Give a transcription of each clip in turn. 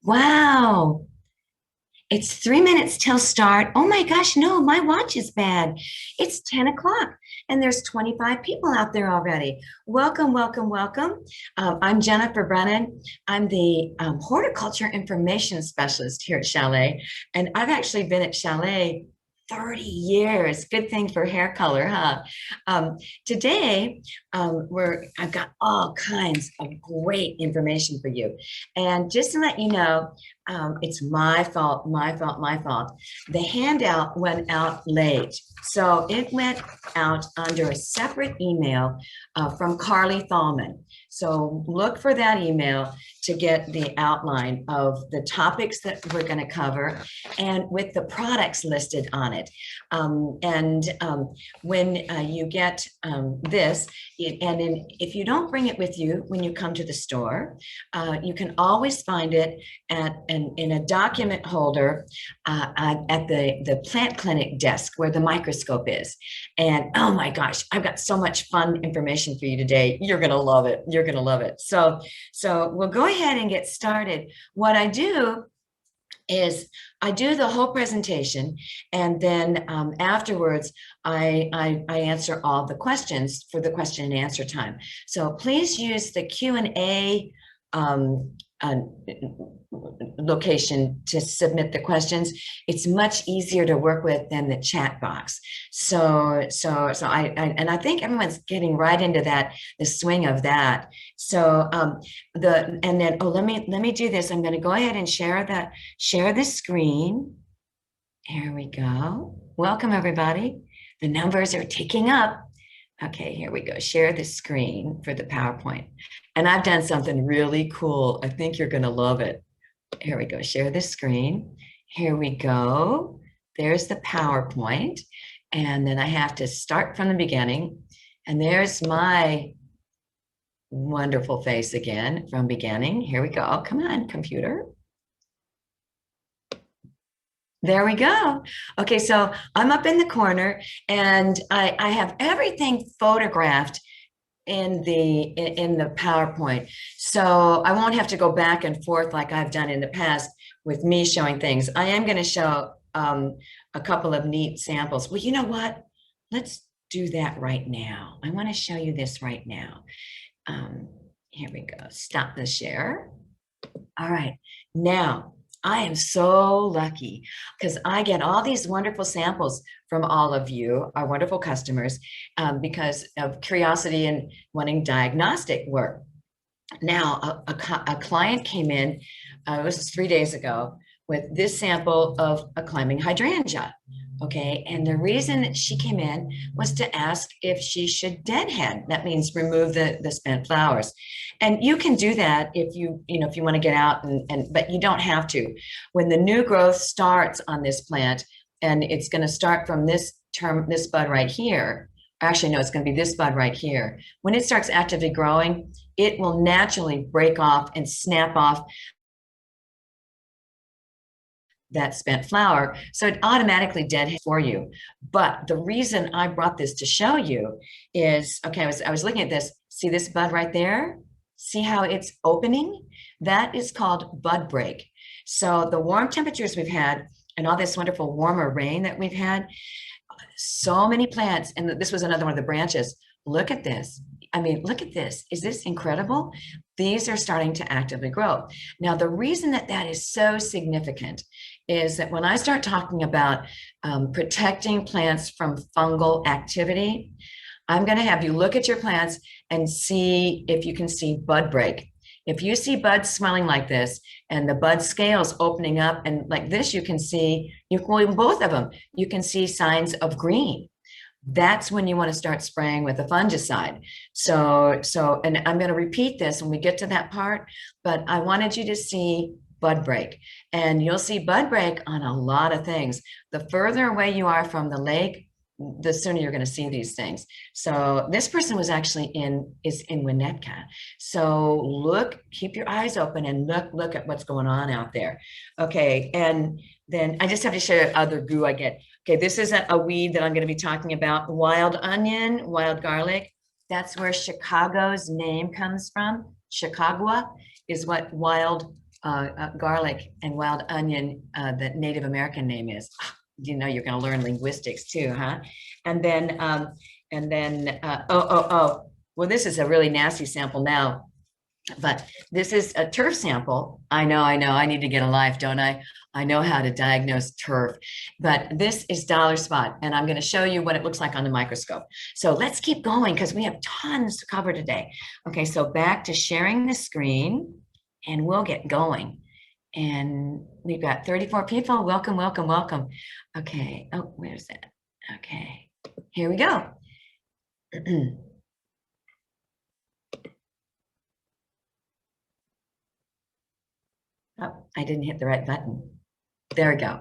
Wow. It's 3 minutes till start. Oh my gosh, no, my watch is bad. It's 10 o'clock and there's 25 people out there already. Welcome, welcome, welcome. I'm Jennifer Brennan. I'm the horticulture information specialist here at Chalet. And I've actually been at Chalet 30 years. Good thing for hair color, huh? Today, I've got all kinds of great information for you. And just to let you know, it's my fault, my fault, my fault. The handout went out late. So it went out under a separate email from Carly Thalman. So look for that email to get the outline of the topics that we're going to cover and with the products listed on it. When you get this, if you don't bring it with you when you come to the store, you can always find it in a document holder at the plant clinic desk where the microscope is. And oh my gosh, I've got so much fun information for you today. You're going to love it. You're going to love it. So we'll go ahead and get started. What I do is I do the whole presentation, and then afterwards I answer all the questions for the question and answer time. So please use the Q&A location to submit the questions. It's much easier to work with than the chat box. So I think everyone's getting right into the swing of that. So let me do this. I'm going to go ahead and share the screen. Here we go. Welcome everybody. The numbers are ticking up. Okay, here we go. Share the screen for the PowerPoint. And I've done something really cool. I think you're going to love it. Here we go. Share the screen. Here we go. There's the PowerPoint. And then I have to start from the beginning. And there's my wonderful face again from beginning. Here we go. Come on, computer. There we go. Okay, so I'm up in the corner and I have everything photographed in the PowerPoint. So I won't have to go back and forth like I've done in the past with me showing things. I am going to show a couple of neat samples. Well, you know what? Let's do that right now. I want to show you this right now. Here we go. Stop the share. All right. Now, I am so lucky because I get all these wonderful samples from all of you, our wonderful customers, because of curiosity and wanting diagnostic work. Now, a client came in, it was 3 days ago, with this sample of a climbing hydrangea. Okay, and the reason that she came in was to ask if she should deadhead. That means remove the spent flowers. And you can do that if you want to get out but you don't have to. When the new growth starts on this plant, and it's going to start from this bud right here. Actually, no, it's going to be this bud right here. When it starts actively growing, it will naturally break off and snap off that spent flower. So it automatically deadheads for you. But the reason I brought this to show you is, okay, I was looking at this. See this bud right there? See how it's opening? That is called bud break. So the warm temperatures we've had and all this wonderful warmer rain that we've had, so many plants, and this was another one of the branches. Look at this. I mean, look at this. Is this incredible? These are starting to actively grow. Now, the reason that is so significant is that when I start talking about protecting plants from fungal activity, I'm going to have you look at your plants and see if you can see bud break. If you see buds smelling like this and the bud scales opening up and like this, you can see, both of them, you can see signs of green. That's when you want to start spraying with a fungicide. And I'm going to repeat this when we get to that part, but I wanted you to see bud break, and you'll see bud break on a lot of things. The further away you are from the lake, the sooner you're going to see these things. So this person was actually in Winnetka. So keep your eyes open and look at what's going on out there. Okay, and then I just have to show you other goo I get. Okay, this is a weed that I'm going to be talking about. Wild onion, wild garlic. That's where Chicago's name comes from. Chicago is what wild garlic and wild onion, the Native American name is. You know, you're going to learn linguistics too, huh? And then, well, this is a really nasty sample now, but this is a turf sample. I know, I need to get a life, don't I? I know how to diagnose turf, but this is dollar spot, and I'm going to show you what it looks like on the microscope. So let's keep going because we have tons to cover today. Okay, so back to sharing the screen, and we'll get going. And we've got 34 people. Welcome, welcome, welcome. Okay. Oh, where's that? Okay. Here we go. Oh, I didn't hit the right button. There we go.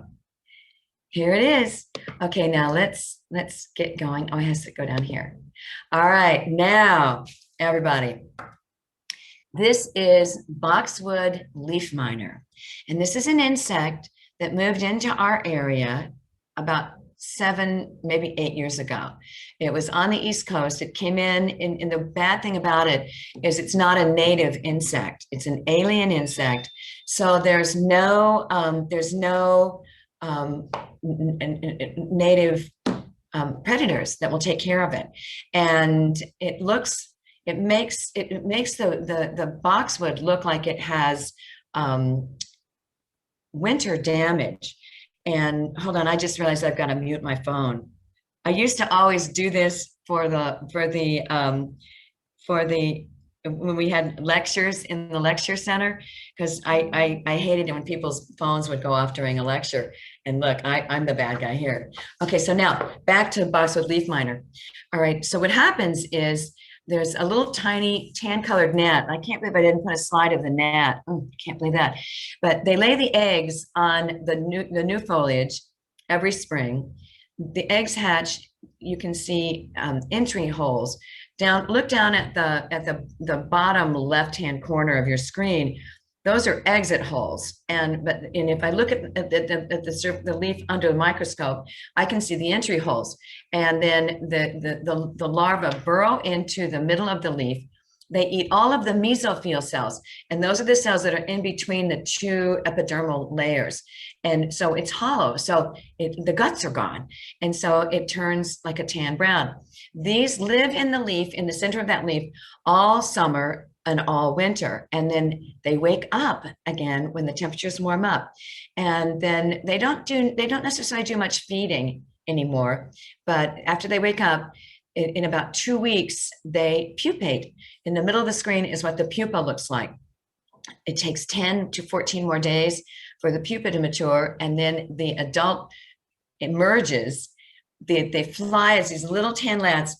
Here it is. Okay, now let's get going. Oh, it has to go down here. All right, now, everybody. This is Boxwood leaf miner. And this is an insect that moved into our area about 7, maybe 8 years ago. It was on the East Coast. It came in, and the bad thing about it is it's not a native insect. It's an alien insect. So there's no native predators that will take care of it. And it makes the boxwood look like it has winter damage. And hold on, I just realized I've got to mute my phone. I used to always do this for when we had lectures in the lecture center, because I hated it when people's phones would go off during a lecture. And look, I'm the bad guy here. Okay, so now back to boxwood leaf miner. All right, so what happens is there's a little tiny tan-colored gnat. I can't believe I didn't put a slide of the gnat. Oh, I can't believe that. But they lay the eggs on the new foliage every spring. The eggs hatch. You can see entry holes. Look down at the bottom left-hand corner of your screen. Those are exit holes. And if I look at the leaf under the microscope, I can see the entry holes. And then the larvae burrow into the middle of the leaf. They eat all of the mesophyll cells, and those are the cells that are in between the two epidermal layers. And so it's hollow, so the guts are gone, and so it turns like a tan brown. These live in the leaf, in the center of that leaf, all summer and all winter, and then they wake up again when the temperatures warm up, and then they don't necessarily do much feeding anymore. But after they wake up, in about 2 weeks, they pupate. In the middle of the screen is what the pupa looks like. It takes 10 to 14 more days for the pupa to mature, and then the adult emerges. They fly as these little tan gnats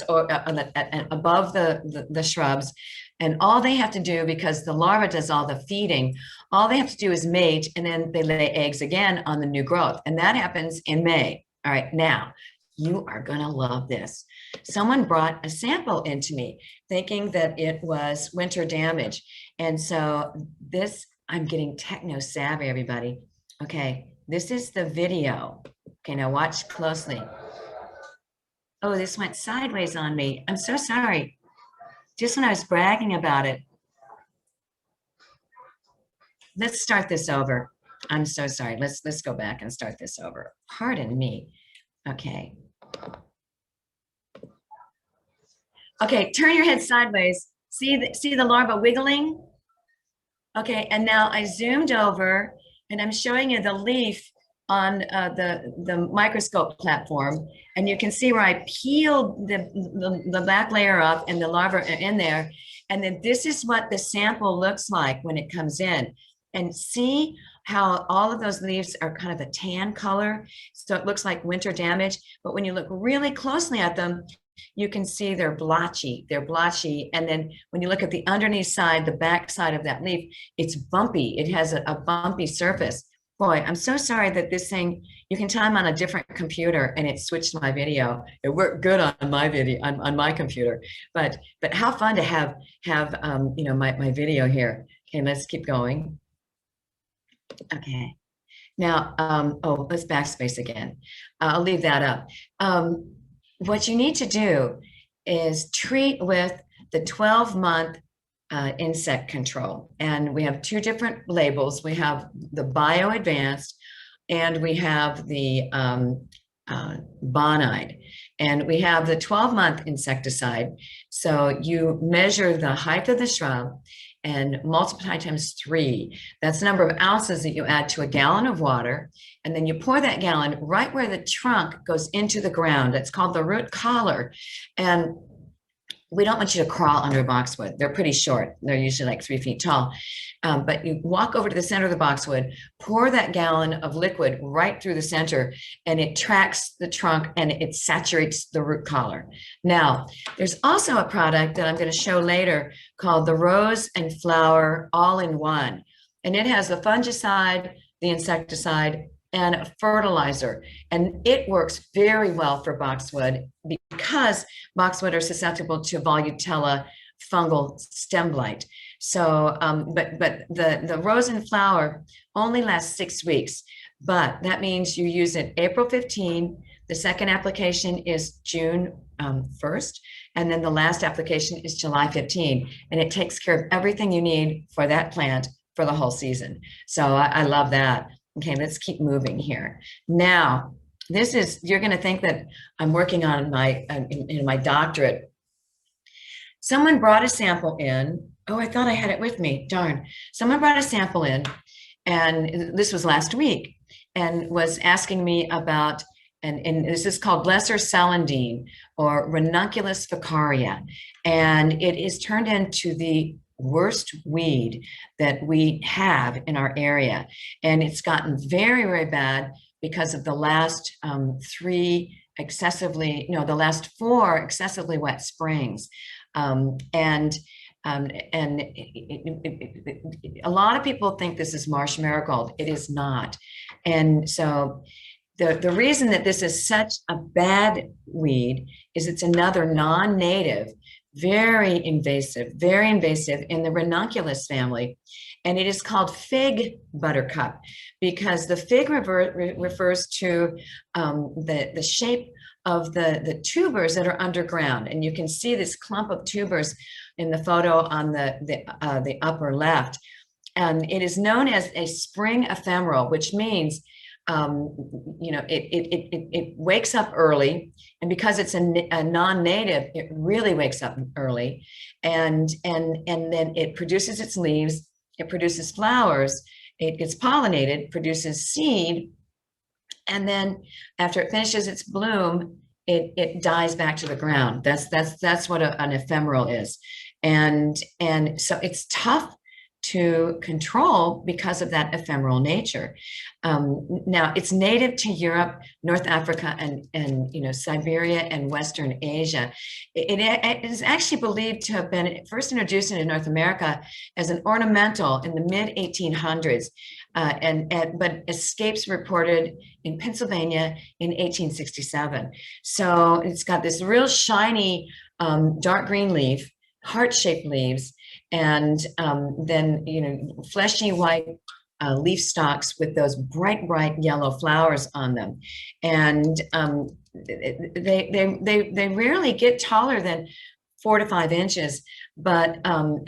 above the shrubs, and all they have to do, because the larva does all the feeding, all they have to do is mate, and then they lay eggs again on the new growth, and that happens in May. All right, now, you are going to love this. Someone brought a sample into me thinking that it was winter damage. And so I'm getting techno savvy, everybody. Okay, this is the video. Okay, now watch closely. Oh, this went sideways on me. I'm so sorry. Just when I was bragging about it. Let's start this over. I'm so sorry. Let's go back and start this over. Pardon me. Okay. Okay, turn your head sideways. See the larva wiggling? Okay, and now I zoomed over and I'm showing you the leaf on the microscope platform, and you can see where I peeled the back layer off and the larva are in there. And then this is what the sample looks like when it comes in. And see how all of those leaves are kind of a tan color, so it looks like winter damage. But when you look really closely at them, you can see they're blotchy. And then when you look at the underneath side, the back side of that leaf, it's bumpy. It has a bumpy surface. Boy, I'm so sorry that this thing, you can tell I'm on a different computer and it switched my video. It worked good on my video, on my computer. But how fun to have my video here. Okay, let's keep going. Okay, now, let's backspace again. I'll leave that up. What you need to do is treat with the 12-month insect control. And we have two different labels. We have the Bio Advanced and we have the Bonide. And we have the 12-month insecticide. So you measure the height of the shrub and multiply times 3. That's the number of ounces that you add to a gallon of water. And then you pour that gallon right where the trunk goes into the ground. It's called the root collar. And we don't want you to crawl under a boxwood. They're pretty short. They're usually like 3 feet tall. But you walk over to the center of the boxwood, pour that gallon of liquid right through the center, and it tracks the trunk and it saturates the root collar. Now, there's also a product that I'm going to show later called the Rose and Flower All-in-One. And it has the fungicide, the insecticide, and a fertilizer. And it works very well for boxwood because boxwood are susceptible to Volutella fungal stem blight. So, but the Rose and Flower only lasts 6 weeks, but that means you use it April 15. The second application is June 1st, and then the last application is July 15, and it takes care of everything you need for that plant for the whole season. So I love that. Okay, let's keep moving here. Now, this is, you're going to think that I'm working on my doctorate. Someone brought a sample in. Oh, I thought I had it with me. Darn. Someone brought a sample in, and this was last week, and was asking me about, and this is called Lesser Salandin or Ranunculus Vicaria, and it is turned into the worst weed that we have in our area. And it's gotten very, very bad because of the last the last 4 excessively wet springs. A lot of people think this is Marshmallow Gold. It is not. And so the reason that this is such a bad weed is it's another non-native, very invasive in the Ranunculus family. And it is called fig buttercup because the fig refers to the shape of the tubers that are underground. And you can see this clump of tubers in the photo on the upper left. And it is known as a spring ephemeral, which means it wakes up early, and because it's a non-native, it really wakes up early, and then it produces its leaves, it produces flowers, it gets pollinated, produces seed, and then after it finishes its bloom, it dies back to the ground. That's what an ephemeral is, and so it's tough to control because of that ephemeral nature. Now it's native to Europe, North Africa, and Siberia and Western Asia. It is actually believed to have been first introduced into North America as an ornamental in the mid 1800s, but escapes reported in Pennsylvania in 1867. So it's got this real shiny dark green leaf, heart-shaped leaves, and then fleshy white leaf stalks with those bright yellow flowers on them, and they rarely get taller than 4 to 5 inches, but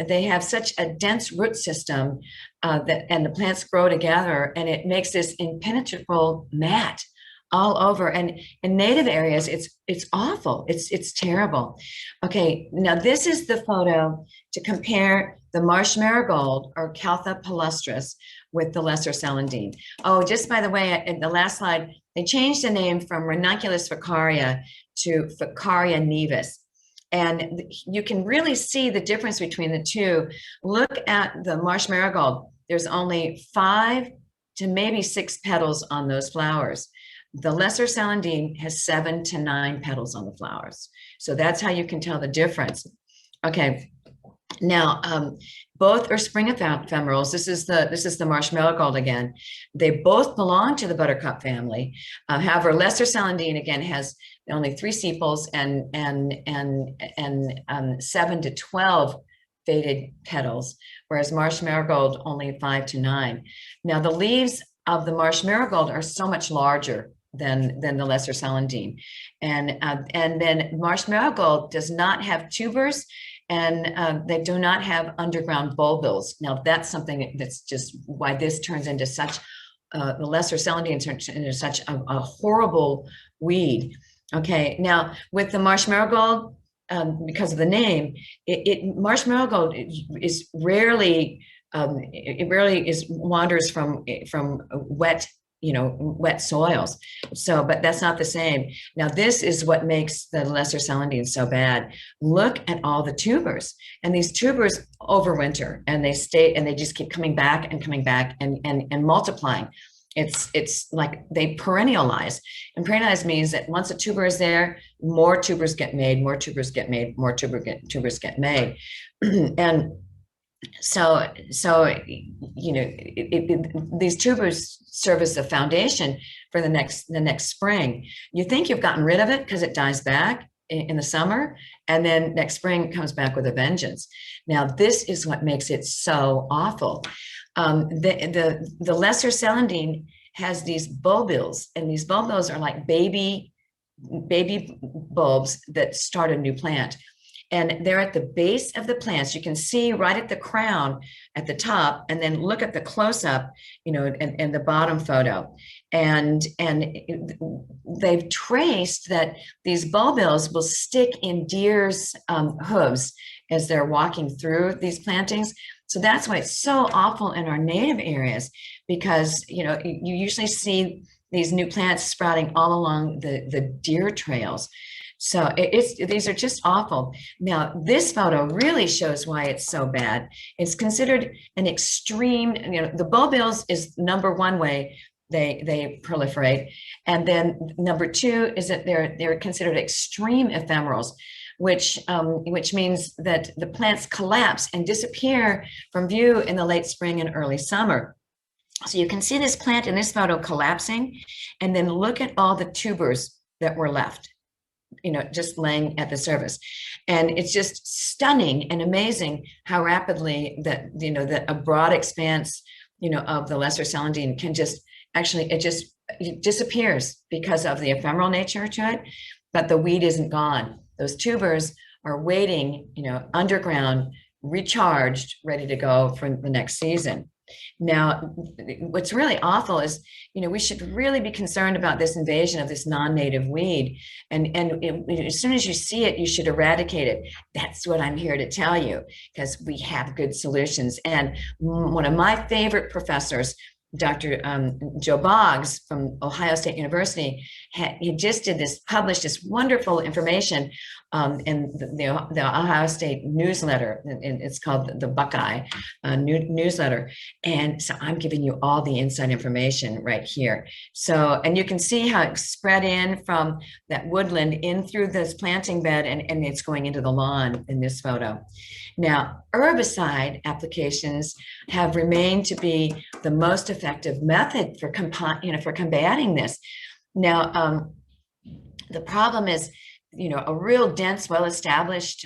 they have such a dense root system and the plants grow together, and it makes this impenetrable mat all over. And in native areas, it's awful. It's terrible. Okay, now this is the photo to compare the Marshmallow Gold or Caltha palustris with the Lesser Salandin. Oh, just by the way, in the last slide, they changed the name from Ranunculus vicaria to Vicaria nivis. And you can really see the difference between the two. Look at the Marshmallow Gold. There's only 5 to maybe 6 petals on those flowers. The Lesser Salandin has 7 to 9 petals on the flowers. So that's how you can tell the difference. Okay, now both are spring ephemerals. This is the Marshmallow Gold again. They both belong to the Buttercup family. However, Lesser Salandin again has only 3 sepals and 7 to 12 faded petals, whereas Marshmallow Gold only 5 to 9. Now the leaves of the Marshmallow Gold are so much larger than the Lesser Salandin, and then Marshmallow Gold does not have tubers, and they do not have underground bulbils. Now, that's something that's just why this turns into such, the lesser celandine turns into such a horrible weed. Okay, now with the Marshmallow Gold, because of the name, Marshmallow Gold is rarely, it rarely wanders from wet, wet soils. So, but that's not the same. Now, this is what makes the lesser celandine so bad. Look at all the tubers, and these tubers overwinter, and they stay, and they just keep coming back and coming back and multiplying. It's like they perennialize, and perennialize means that once a tuber is there, more tubers get made, more tubers get made, more tubers get made, and so these tubers serve as the foundation for the next spring. You think you've gotten rid of it because it dies back in the summer, and then next spring it comes back with a vengeance. Now, this is what makes it so awful. The lesser celandine has these bulbils, and these bulbils are like baby bulbs that start a new plant. And they're at the base of the plants. You can see right at the crown at the top, and then look at the close-up, and the bottom photo. And they've traced that these bulbils will stick in deer's hooves as they're walking through these plantings. So that's why it's so awful in our native areas, because you usually see these new plants sprouting all along the deer trails. So these are just awful. Now, this photo really shows why it's so bad. It's considered an extreme, the bulbils is number one way they proliferate. And then number two is that they're considered extreme ephemerals, which means that the plants collapse and disappear from view in the late spring and early summer. So you can see this plant in this photo collapsing, and then look at all the tubers that were left, just laying at the surface. And it's just stunning and amazing how rapidly that a broad expanse, of the lesser celandine can just, actually, it disappears because of the ephemeral nature to it, but the weed isn't gone. Those tubers are waiting, underground, recharged, ready to go for the next season. Now, what's really awful is, we should really be concerned about this invasion of this non-native weed. And as soon as you see it, you should eradicate it. That's what I'm here to tell you, because we have good solutions. And one of my favorite professors, Dr. Joe Boggs from Ohio State University, he just published this wonderful information in the Ohio State newsletter. And it's called the Buckeye newsletter. And so I'm giving you all the inside information right here. So, and you can see how it's spread in from that woodland in through this planting bed, and it's going into the lawn in this photo. Now, herbicide applications have remained to be the most effective method for combating this. Now, the problem is, a real dense, well-established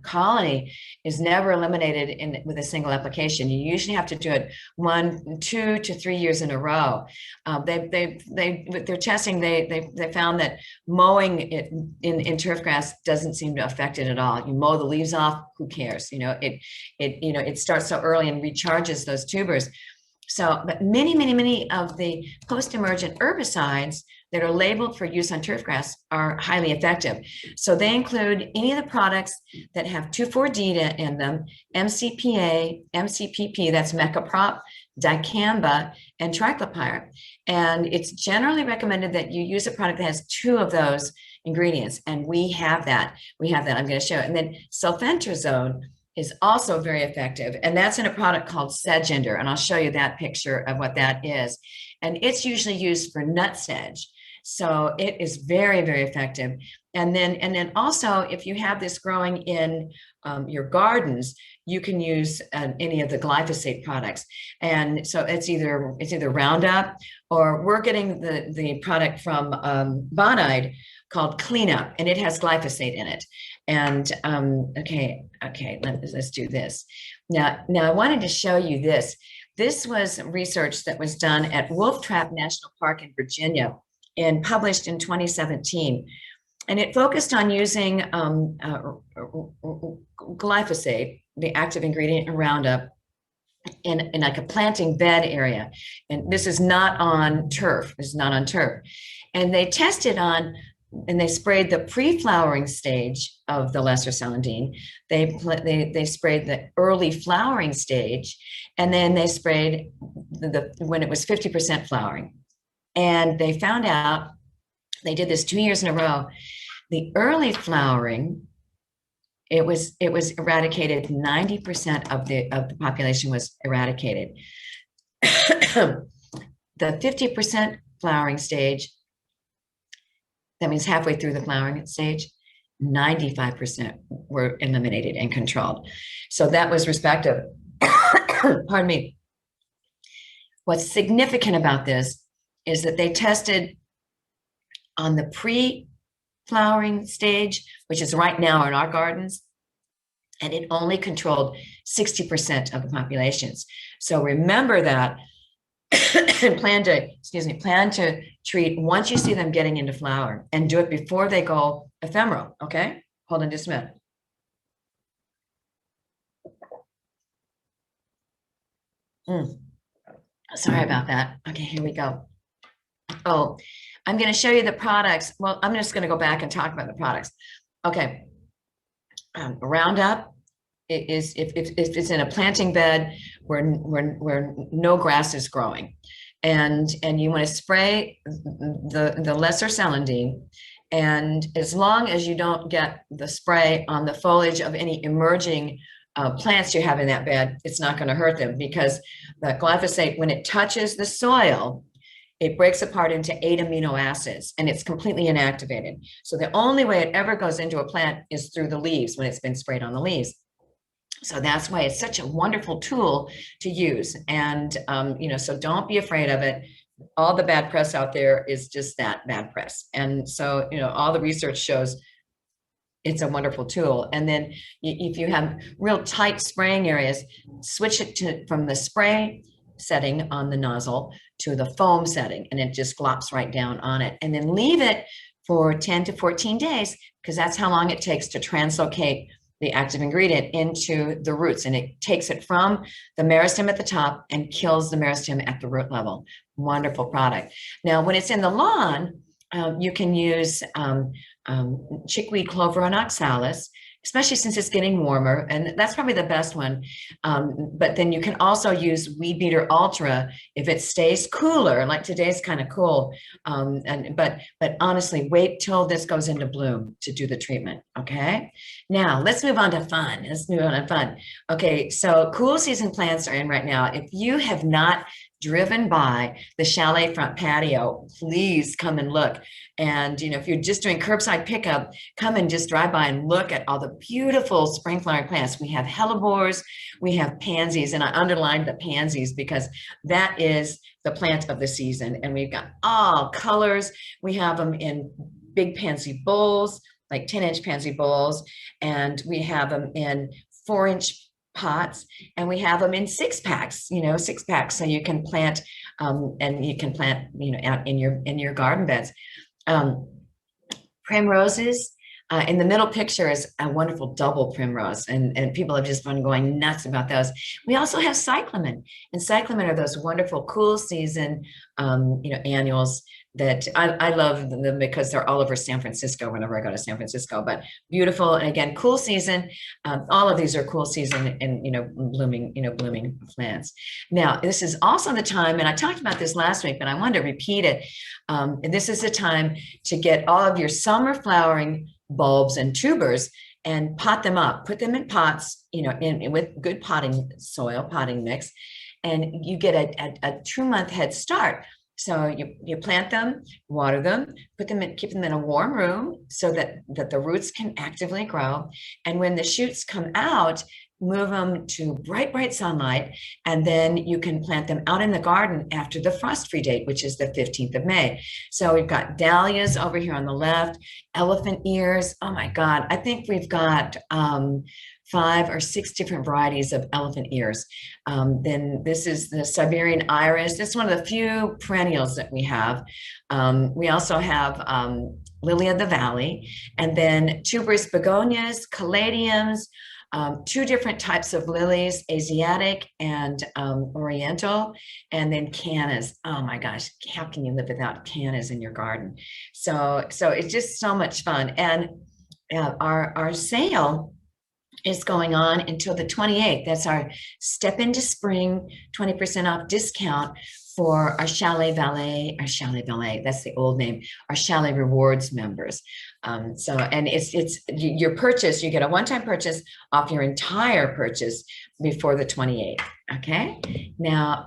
colony is never eliminated with a single application. You usually have to do it 1, 2 to 3 years in a row. With their testing, they found that mowing it in turf grass doesn't seem to affect it at all. You mow the leaves off, who cares? It starts so early and recharges those tubers. So, but many of the post-emergent herbicides that are labeled for use on turfgrass are highly effective. So they include any of the products that have 2,4-D in them, MCPA, MCPP, that's mecaprop, dicamba, and triclopyr. And it's generally recommended that you use a product that has 2 of those ingredients. And we have that. I'm going to show it. And then sulfentrazone is also very effective. And that's in a product called Sedge. And I'll show you that picture of what that is. And it's usually used for nut sedge. So it is very, very effective. And then also, if you have this growing in your gardens, you can use any of the glyphosate products. And so it's either Roundup, or we're getting the product from Bonide called Cleanup, and it has glyphosate in it. And okay, let's do this. Now I wanted to show you this. This was research that was done at Wolf Trap National Park in Virginia and published in 2017. And it focused on using glyphosate, the active ingredient in Roundup, in like a planting bed area. And this is not on turf. This is not on turf. And they tested on, and they sprayed the pre-flowering stage of the lesser Salandin. They sprayed the early flowering stage, and then they sprayed when it was 50% flowering. And they found out, they did this 2 years in a row, the early flowering, it was eradicated. 90% of the population was eradicated. The 50% flowering stage, that means halfway through the flowering stage, 95% were eliminated and controlled. So that was respective. Pardon me. What's significant about this is that they tested on the pre-flowering stage, which is right now in our gardens, and it only controlled 60% of the populations. So remember that and plan to treat once you see them getting into flower, and do it before they go ephemeral. Okay, hold on just a minute. Sorry about that. Okay, here we go. Oh, I'm going to show you the products. Well, I'm just going to go back and talk about the products. Okay, Roundup is if it's in a planting bed where no grass is growing, and you want to spray the lesser Salandin, and as long as you don't get the spray on the foliage of any emerging plants you have in that bed, it's not going to hurt them, because the glyphosate, when it touches the soil, it breaks apart into 8 amino acids, and it's completely inactivated. So the only way it ever goes into a plant is through the leaves, when it's been sprayed on the leaves. So that's why it's such a wonderful tool to use. And, so don't be afraid of it. All the bad press out there is just that, bad press. And so, all the research shows it's a wonderful tool. And then if you have real tight spraying areas, switch it from the spray setting on the nozzle to the foam setting, and it just glops right down on it. And then leave it for 10 to 14 days, because that's how long it takes to translocate the active ingredient into the roots, and it takes it from the meristem at the top and kills the meristem at the root level. Wonderful product. Now, when it's in the lawn, you can use chickweed clover and oxalis, especially since it's getting warmer, and that's probably the best one. But then you can also use Weed Beater Ultra if it stays cooler, like today's kind of cool. But honestly, wait till this goes into bloom to do the treatment, okay? Now, let's move on to fun. Okay, so cool season plants are in right now. If you have not driven by the chalet front patio, please come and look. And if you're just doing curbside pickup, come and just drive by and look at all the beautiful spring flowering plants. We have hellebores, we have pansies, and I underlined the pansies because that is the plant of the season. And we've got all colors. We have them in big pansy bowls, like 10-inch pansy bowls, and we have them in 4-inch pots, and we have them in 6-packs, 6-packs, so you can plant and you can plant out in your garden beds. Primroses, in the middle picture is a wonderful double primrose, and people have just been going nuts about those. We also have cyclamen, and cyclamen are those wonderful cool season annuals that I love them because they're all over San Francisco whenever I go to San Francisco. But beautiful, and again, cool season. All of these are cool season and blooming plants. Now, this is also the time, and I talked about this last week, but I wanted to repeat it. And this is the time to get all of your summer flowering bulbs and tubers and pot them up. Put them in pots, with good potting soil, potting mix, and you get a 2-month head start. So you plant them, water them, keep them in a warm room so that the roots can actively grow. And when the shoots come out, move them to bright sunlight, and then you can plant them out in the garden after the frost-free date, which is the 15th of May. So we've got dahlias over here on the left, elephant ears. Oh my God, I think we've got 5 or 6 different varieties of elephant ears. Then this is the Siberian iris. This is one of the few perennials that we have. We also have lily of the valley, and then tuberous begonias, caladiums, two different types of lilies, Asiatic and Oriental, and then cannas. Oh my gosh, how can you live without cannas in your garden? So it's just so much fun. And our sale is going on until the 28th. That's our Step into Spring 20% off discount for our Chalet Valet, that's the old name, our Chalet Rewards members. And it's your purchase, you get a one-time purchase off your entire purchase before the 28th. Okay. Now,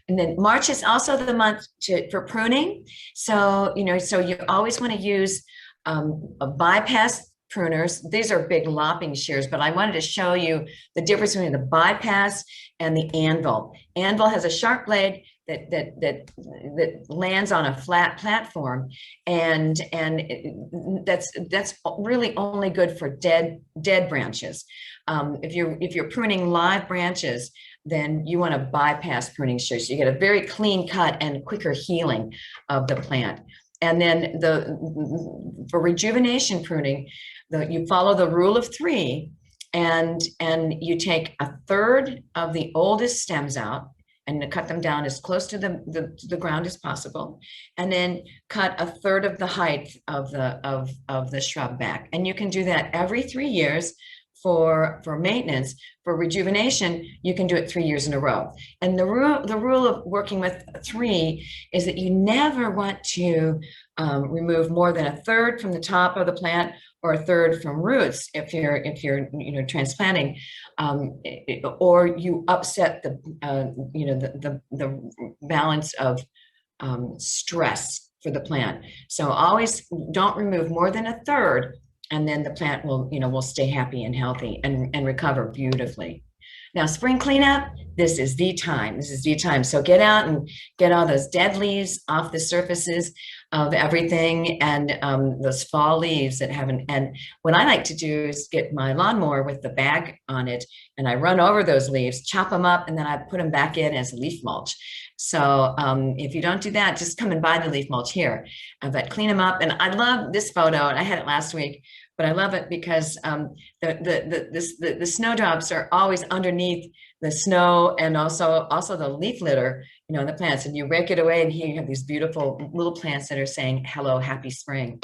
and then March is also the month for pruning. So, so you always want to use a bypass pruners. These are big lopping shears, but I wanted to show you the difference between the bypass and the anvil. Anvil has a sharp blade that lands on a flat platform, and that's really only good for dead branches. If you're pruning live branches, then you want to bypass pruning shears. So you get a very clean cut and quicker healing of the plant. And then for rejuvenation pruning, you follow the rule of 3, and you take a third of the oldest stems out and to cut them down as close to the ground as possible, and then cut a third of the height of the shrub back. And you can do that every 3 years. For maintenance. For rejuvenation, you can do it 3 years in a row. And the rule of working with 3 is that you never want to remove more than a third from the top of the plant or a third from roots if you're transplanting, or you upset the balance of stress for the plant. So always don't remove more than a third, and then the plant will stay happy and healthy and recover beautifully. Now, spring cleanup, this is the time. So get out and get all those dead leaves off the surfaces of everything, and those fall leaves that haven't. And what I like to do is get my lawnmower with the bag on it, and I run over those leaves, chop them up, and then I put them back in as leaf mulch. So if you don't do that, just come and buy the leaf mulch here, but clean them up. And I love this photo, and I had it last week, but I love it because the snowdrops are always underneath the snow, and also the leaf litter, in the plants, and you rake it away, and here you have these beautiful little plants that are saying, hello, happy spring.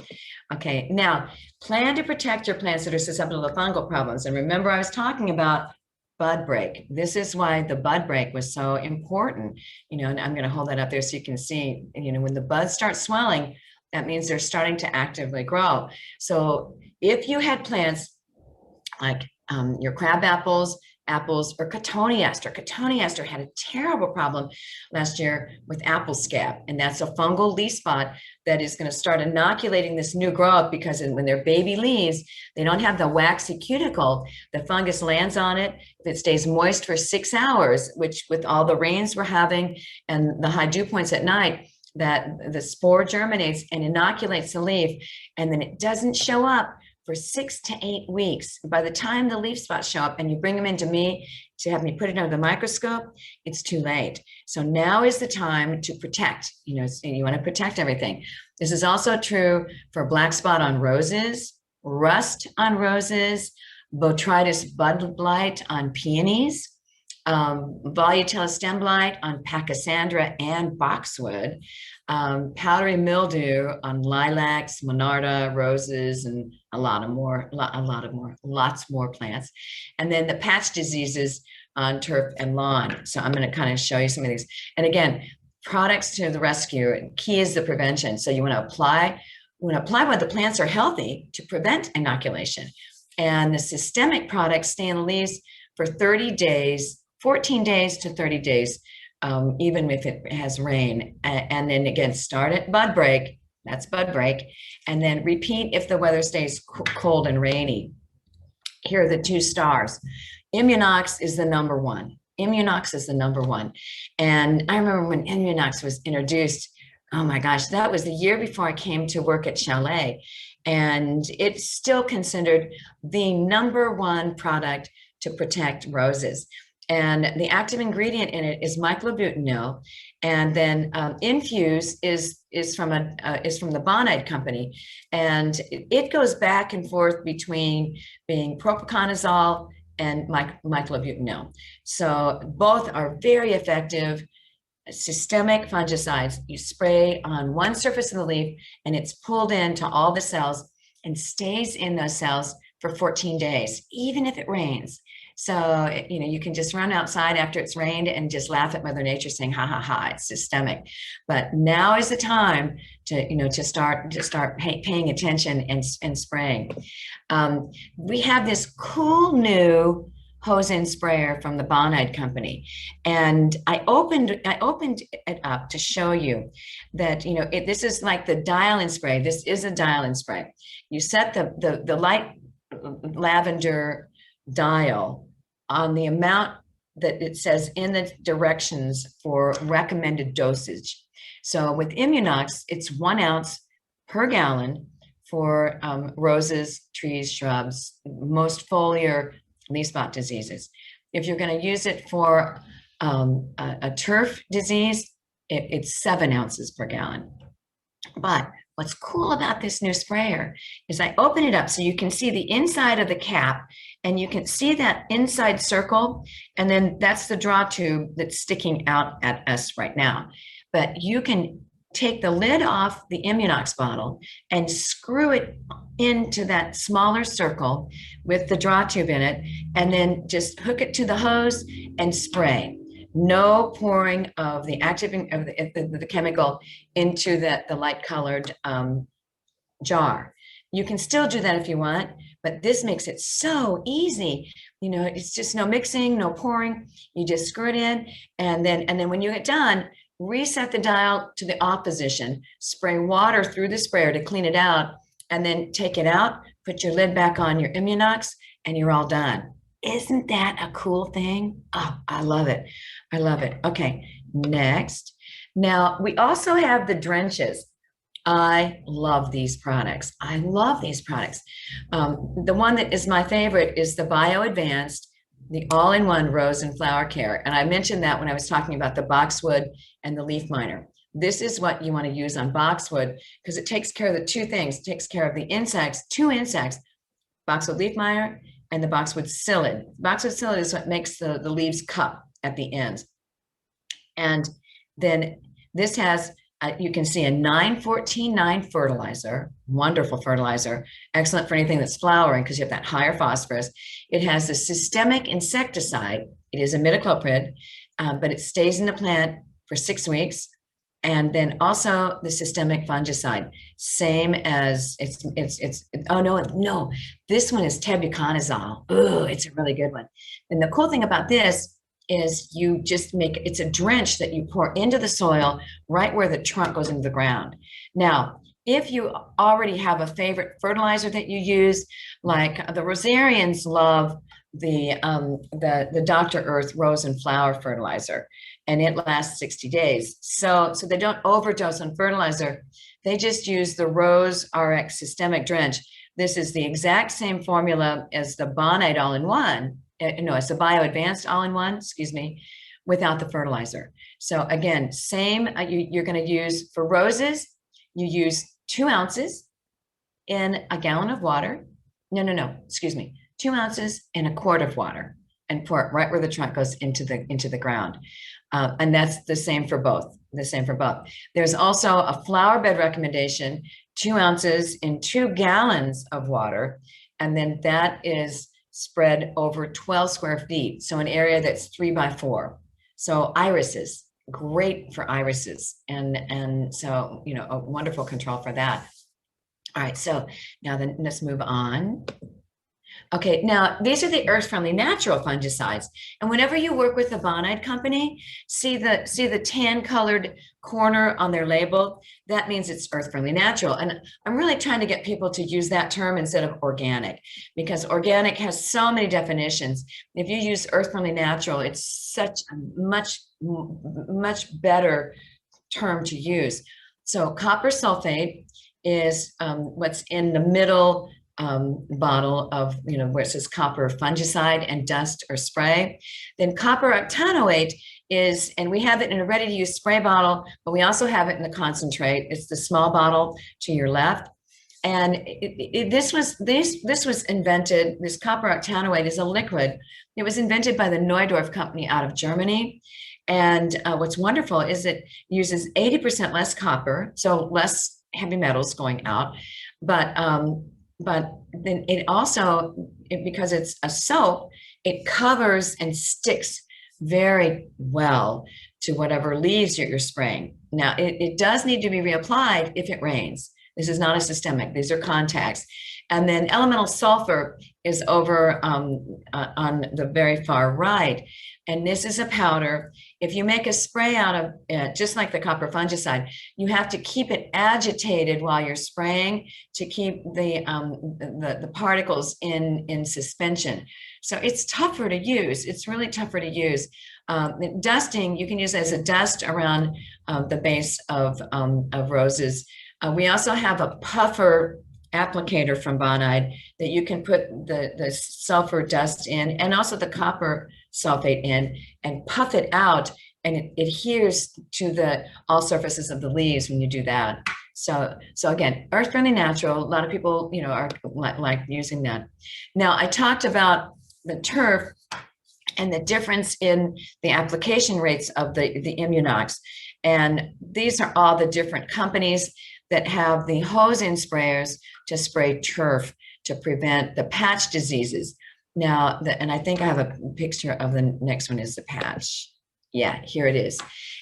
Okay, now plan to protect your plants that are susceptible to fungal problems. And remember, I was talking about bud break. This is why the bud break was so important, and I'm going to hold that up there so you can see, when the buds start swelling, that means they're starting to actively grow. So if you had plants like your crab apples, or Cotoneaster had a terrible problem last year with apple scab, and that's a fungal leaf spot that is going to start inoculating this new growth, because when they're baby leaves, they don't have the waxy cuticle. The fungus lands on it. If it stays moist for 6 hours, which with all the rains we're having and the high dew points at night, that the spore germinates and inoculates the leaf, and then it doesn't show up for 6 to 8 weeks. By the time the leaf spots show up and you bring them into me to have me put it under the microscope, it's too late. So now is the time to protect. You want to protect everything. This is also true for black spot on roses, rust on roses, botrytis bud blight on peonies, Volutella stem blight on Pachysandra and Boxwood, powdery mildew on lilacs, monarda, roses, and lots more plants. And then the patch diseases on turf and lawn. So I'm going to kind of show you some of these. And again, products to the rescue. Key is the prevention. So you want to apply when the plants are healthy to prevent inoculation. And the systemic products stay in the leaves for 30 days, 14 days to 30 days, even if it has rain. And then again, start at bud break, that's bud break, and then repeat if the weather stays cold and rainy. Here are the 2 stars. Immunox is the number one. And I remember when Immunox was introduced, oh my gosh, that was the year before I came to work at Chalet. And it's still considered the number one product to protect roses. And the active ingredient in it is myclobutanil, and then Infuse is from the Bonide company, and it goes back and forth between being propiconazole and myclobutanil. So both are very effective systemic fungicides. You spray on one surface of the leaf, and it's pulled into all the cells and stays in those cells for 14 days, even if it rains. So, you can just run outside after it's rained and just laugh at Mother Nature saying, ha, ha, ha, it's systemic. But now is the time to start paying attention and spraying. We have this cool new hose-in sprayer from the Bonide company. And I opened it up to show you that, this is like the dial-in spray. This is a dial-in spray. You set the light lavender dial on the amount that it says in the directions for recommended dosage. So with Immunox, it's 1 ounce per gallon for roses, trees, shrubs, most foliar leaf spot diseases. If you're going to use it for a turf disease, it's 7 ounces per gallon. But what's cool about this new sprayer is I open it up so you can see the inside of the cap, and you can see that inside circle, and then that's the draw tube that's sticking out at us right now. But you can take the lid off the Immunox bottle and screw it into that smaller circle with the draw tube in it, and then just hook it to the hose and spray. No pouring of the active of the chemical into the light colored jar. You can still do that if you want, but this makes it so easy. It's just no mixing, no pouring. You just screw it in, and then when you get done, reset the dial to the off position, spray water through the sprayer to clean it out, and then take it out, put your lid back on your Immunox, and you're all done. Isn't that a cool thing? Oh, I love it. I love it. Okay, next. Now, we also have the drenches. I love these products. I love these products. The one that is my favorite is the Bio-Advanced, the all-in-one rose and flower care. And I mentioned that when I was talking about the boxwood and the leaf miner. This is what you want to use on boxwood because it takes care of the two things. It takes care of the insects, 2 insects, boxwood leaf miner and the boxwood psyllid. Boxwood psyllid is what makes the leaves cup at the ends. And then this has, you can see a 9-14-9 fertilizer, wonderful fertilizer, excellent for anything that's flowering because you have that higher phosphorus. It has a systemic insecticide. It is a imidacloprid, but it stays in the plant for 6 weeks. And then also the systemic fungicide, same as oh no, this one is Tebuconazole. Oh, it's a really good one. And the cool thing about this is you just it's a drench that you pour into the soil right where the trunk goes into the ground. Now, if you already have a favorite fertilizer that you use, like the Rosarians love the Dr. Earth Rose and Flower fertilizer, and it lasts 60 days. So they don't overdose on fertilizer. They just use the Rose RX Systemic Drench. This is the exact same formula as the Bonide All-in-One. No, it's the Bio-Advanced All-in-One, excuse me, without the fertilizer. So again, same, you're going to use for roses, you use 2 ounces in a gallon of water. No, excuse me, 2 ounces in a quart of water, and pour it right where the trunk goes into the ground. And that's the same for both. There's also a flower bed recommendation, 2 ounces in 2 gallons of water, and then that is spread over 12 square feet. So an area that's 3 by 4. So irises, great for irises. And so, a wonderful control for that. All right, so now then let's move on. Okay, now these are the earth-friendly natural fungicides. And whenever you work with the Bonide company, see the tan-colored corner on their label? That means it's earth-friendly natural. And I'm really trying to get people to use that term instead of organic, because organic has so many definitions. If you use earth-friendly natural, it's such a much better term to use. So copper sulfate is what's in the middle bottle of, where it says copper fungicide and dust or spray. Then copper octanoate is, and we have it in a ready-to-use spray bottle, but we also have it in the concentrate. It's the small bottle to your left. And this was invented, this copper octanoate is a liquid. It was invented by the Neudorf company out of Germany. And what's wonderful is it uses 80% less copper, so less heavy metals going out. But then it also, because it's a soap, it covers and sticks very well to whatever leaves you're spraying. Now, it does need to be reapplied if it rains. This is not a systemic, these are contacts. And then elemental sulfur is over on the very far right. And this is a powder. If you make a spray out of it, just like the copper fungicide, you have to keep it agitated while you're spraying to keep the particles in suspension. So it's tougher to use. It's really tougher to use. Dusting, you can use as a dust around the base of roses. We also have a puffer applicator from Bonide that you can put the sulfur dust in and also the copper sulfate in and puff it out, and it adheres to the all surfaces of the leaves when you do that. So again, earth-friendly, natural. A lot of people, are like using that. Now, I talked about the turf and the difference in the application rates of the Immunox, and these are all the different companies that have the hose-in sprayers to spray turf to prevent the patch diseases. Now, and I think I have a picture of the next one is the patch. Yeah, here it is.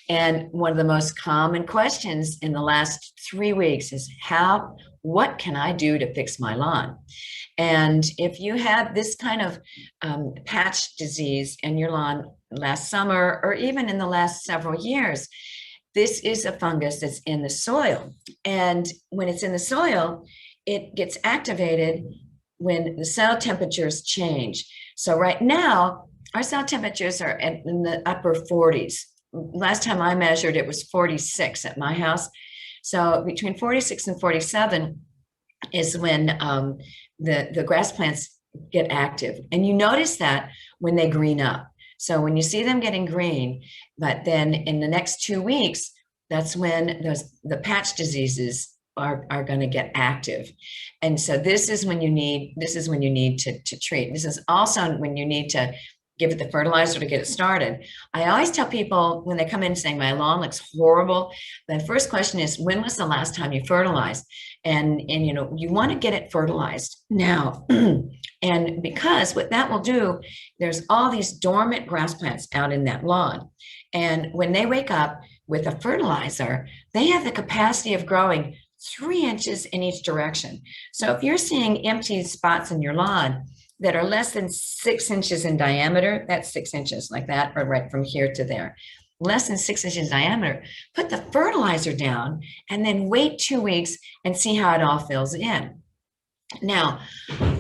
And one of the most common questions in the last 3 weeks is what can I do to fix my lawn? And if you have this kind of patch disease in your lawn last summer, or even in the last several years, this is a fungus that's in the soil. And when it's in the soil, it gets activated when the cell temperatures change. So right now, our cell temperatures are in the upper 40s. Last time I measured, it was 46 at my house. So between 46 and 47 is when the grass plants get active. And you notice that when they green up. So when you see them getting green, but then in the next 2 weeks, that's when the patch diseases are going to get active. And so this is when you need to treat. This is also when you need to give it the fertilizer to get it started. I always tell people when they come in saying my lawn looks horrible, the first question is, when was the last time you fertilized? And you want to get it fertilized now. And because what that will do, there's all these dormant grass plants out in that lawn. And when they wake up with a fertilizer, they have the capacity of growing 3 inches in each direction. So if you're seeing empty spots in your lawn that are less than 6 inches in diameter, that's 6 inches like that, or right from here to there, less than 6 inches in diameter, put the fertilizer down and then wait 2 weeks and see how it all fills in. Now,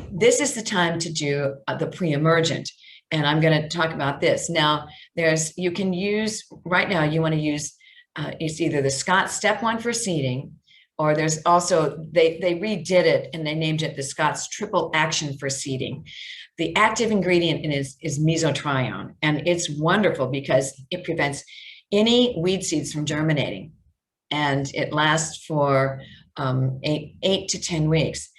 this is the time to do the pre-emergent, and I'm going to talk about this. Now, you can use, right now you want to use, it's either the Scott Step 1 for seeding, or there's also, they redid it and they named it the Scott's Triple Action for seeding. The active ingredient in it is mesotrione, and it's wonderful because it prevents any weed seeds from germinating, and it lasts for 8 to 10 weeks.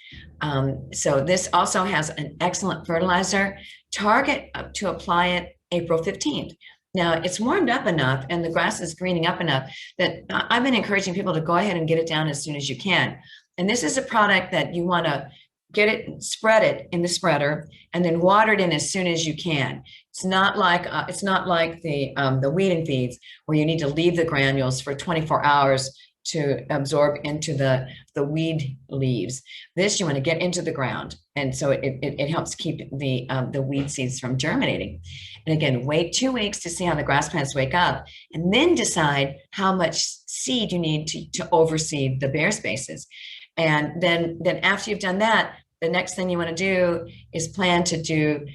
So this also has an excellent fertilizer. Target to apply it April 15th. Now it's warmed up enough and the grass is greening up enough that I've been encouraging people to go ahead and get it down as soon as you can. And this is a product that you want to get it, spread it in the spreader, and then water it in as soon as you can. It's not like the weed and feeds where you need to leave the granules for 24 hours to absorb into the weed leaves. This you want to get into the ground, and so it helps keep the weed seeds from germinating. And again, wait 2 weeks to see how the grass plants wake up, and then decide how much seed you need to overseed the bare spaces. And then after you've done that, the next thing you want to do is plan to do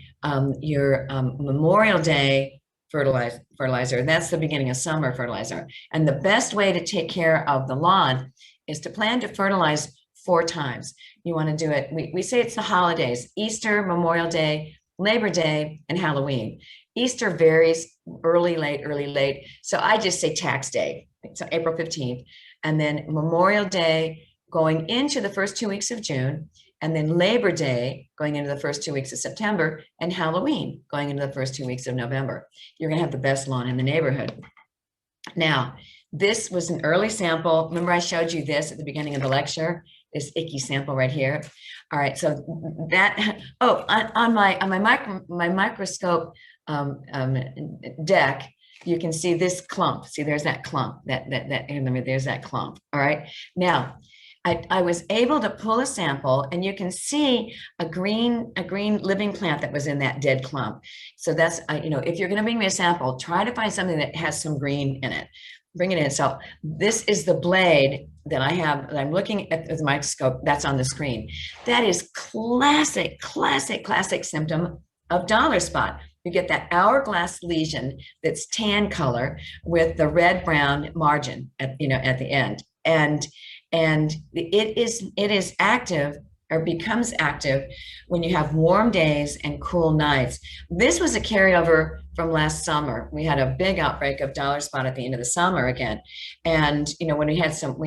your Memorial Day fertilizer. That's the beginning of summer fertilizer. And the best way to take care of the lawn is to plan to fertilize 4 times. you want to do it. We say it's the holidays: Easter, Memorial Day, Labor Day, and Halloween. Easter varies, early, late. So I just say tax day, so April 15th, and then Memorial Day going into the first 2 weeks of June, and then Labor Day going into the first 2 weeks of September, and Halloween going into the first 2 weeks of November. You're going to have the best lawn in the neighborhood. Now, this was an early sample. Remember I showed you this at the beginning of the lecture, this icky sample right here. All right, so that, oh, on my microscope deck, you can see this clump. See, there's that clump, there's that clump. All right, now I was able to pull a sample, and you can see a green living plant that was in that dead clump. So that's, if you're going to bring me a sample, try to find something that has some green in it. Bring it in. So this is the blade that I have, that I'm looking at the microscope that's on the screen. That is classic symptom of dollar spot. You get that hourglass lesion that's tan color with the red-brown margin at the end. And it is active, or becomes active, when you have warm days and cool nights. This was a carryover from last summer. We had a big outbreak of dollar spot at the end of the summer again. And when we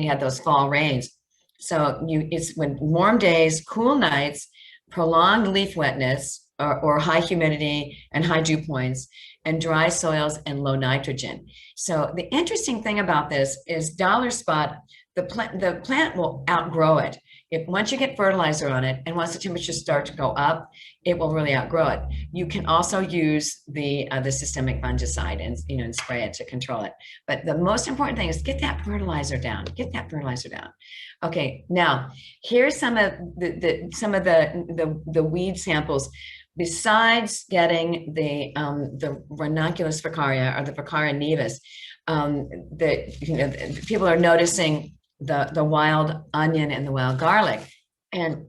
had those fall rains. So it's when warm days, cool nights, prolonged leaf wetness, or high humidity and high dew points, and dry soils and low nitrogen. So the interesting thing about this is dollar spot, the plant will outgrow it. Once you get fertilizer on it, and once the temperatures start to go up, it will really outgrow it. You can also use the systemic fungicide and spray it to control it. But the most important thing is get that fertilizer down. Get that fertilizer down. Okay, now here's some of the weed samples. Besides getting the Ranunculus Vicaria, or the Vicaria nevus, people are noticing the wild onion and the wild garlic, and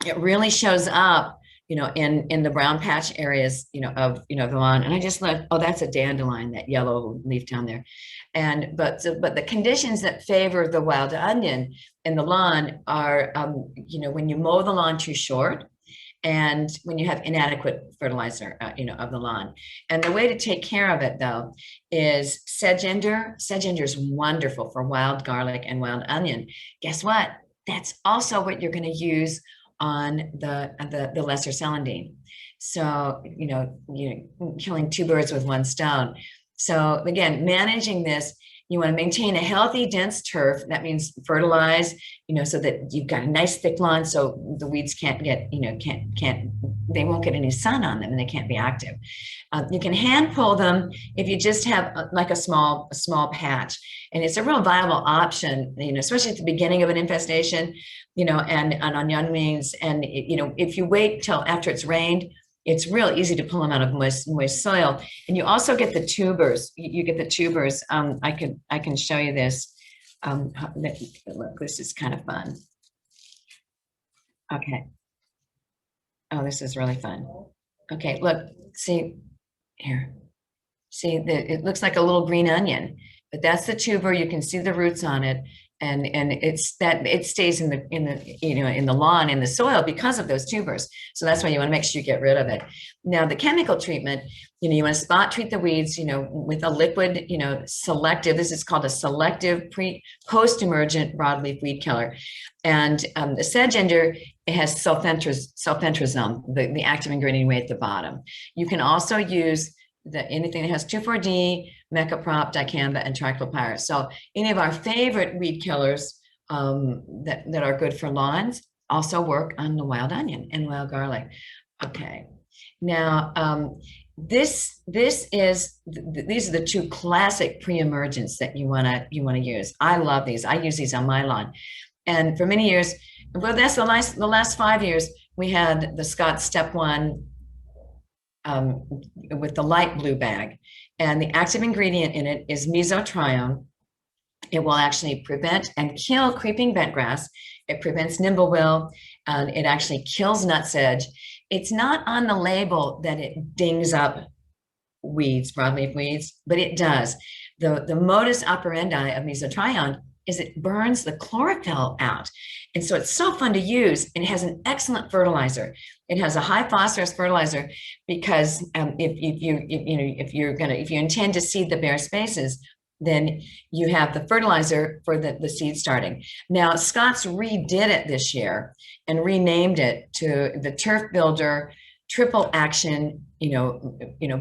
it really shows up, in the brown patch areas, of the lawn. And I just love, oh, that's a dandelion, that yellow leaf down there. But the conditions that favor the wild onion in the lawn are, when you mow the lawn too short, and when you have inadequate fertilizer, of the lawn. And the way to take care of it, though, is sedge ender. Sedge ender is wonderful for wild garlic and wild onion. Guess what? That's also what you're going to use on the lesser Salandin. So, killing two birds with one stone. So again, managing this, you want to maintain a healthy, dense turf. That means fertilize, so that you've got a nice thick lawn, so the weeds can't get, they won't get any sun on them, and they can't be active. You can hand pull them if you just have like a small patch, and it's a real viable option, especially at the beginning of an infestation, and on young weeds. And if you wait till after it's rained, it's real easy to pull them out of moist soil. And you also get the tubers. You get the tubers. I can show you this. Look, this is kind of fun. Okay. Oh, this is really fun. Okay, look, see here. See, it looks like a little green onion, but that's the tuber. You can see the roots on it. And it stays in the lawn, in the soil, because of those tubers. So that's why you want to make sure you get rid of it. Now the chemical treatment, you want to spot treat the weeds, with a liquid, selective. This is called a selective post-emergent broadleaf weed killer. And the sedge ender, it has sulfentrazone, the active ingredient way at the bottom. You can also use anything that has 2,4-D, mecaprop, dicamba, and triclopyr. So any of our favorite weed killers that are good for lawns also work on the wild onion and wild garlic. Okay, now these are the two classic pre-emergents that you wanna use. I love these. I use these on my lawn, and for many years, well, that's the last 5 years, we had the Scott Step 1 with the light blue bag, and the active ingredient in it is mesotrione. It will actually prevent and kill creeping bentgrass. It prevents nimblewill, and it actually kills nutsedge. It's not on the label that it dings up weeds, broadleaf weeds, but it does. The modus operandi of mesotrione is it burns the chlorophyll out. And so it's so fun to use, and it has an excellent fertilizer. It has a high phosphorus fertilizer because if you intend to seed the bare spaces, then you have the fertilizer for the seed starting. Now, Scott's redid it this year and renamed it to the Turf Builder Triple Action,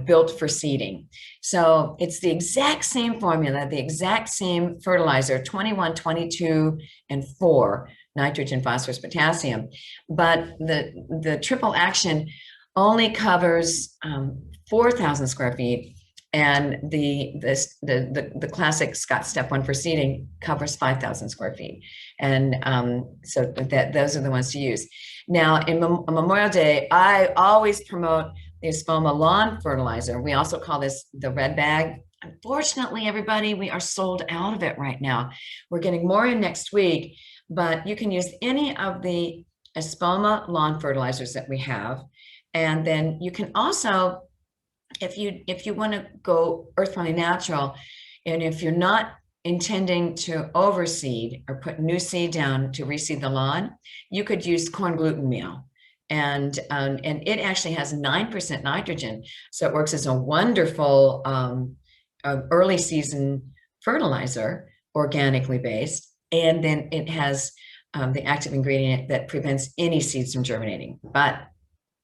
built for seeding. So it's the exact same formula, the exact same fertilizer, 21, 22, and 4, nitrogen, phosphorus, potassium. But the Triple Action only covers 4,000 square feet. And the classic Scott Step 1 for seeding covers 5,000 square feet. And so those are the ones to use. Now, in Memorial Day, I always promote the Espoma Lawn Fertilizer. We also call this the red bag. Unfortunately, everybody, we are sold out of it right now. We're getting more in next week, but you can use any of the Espoma lawn fertilizers that we have. And then you can also, if you want to go earth-friendly natural, and if you're not intending to overseed or put new seed down to reseed the lawn, you could use corn gluten meal. And it actually has 9% nitrogen. So it works as a wonderful early season fertilizer, organically based. And then it has the active ingredient that prevents any seeds from germinating. But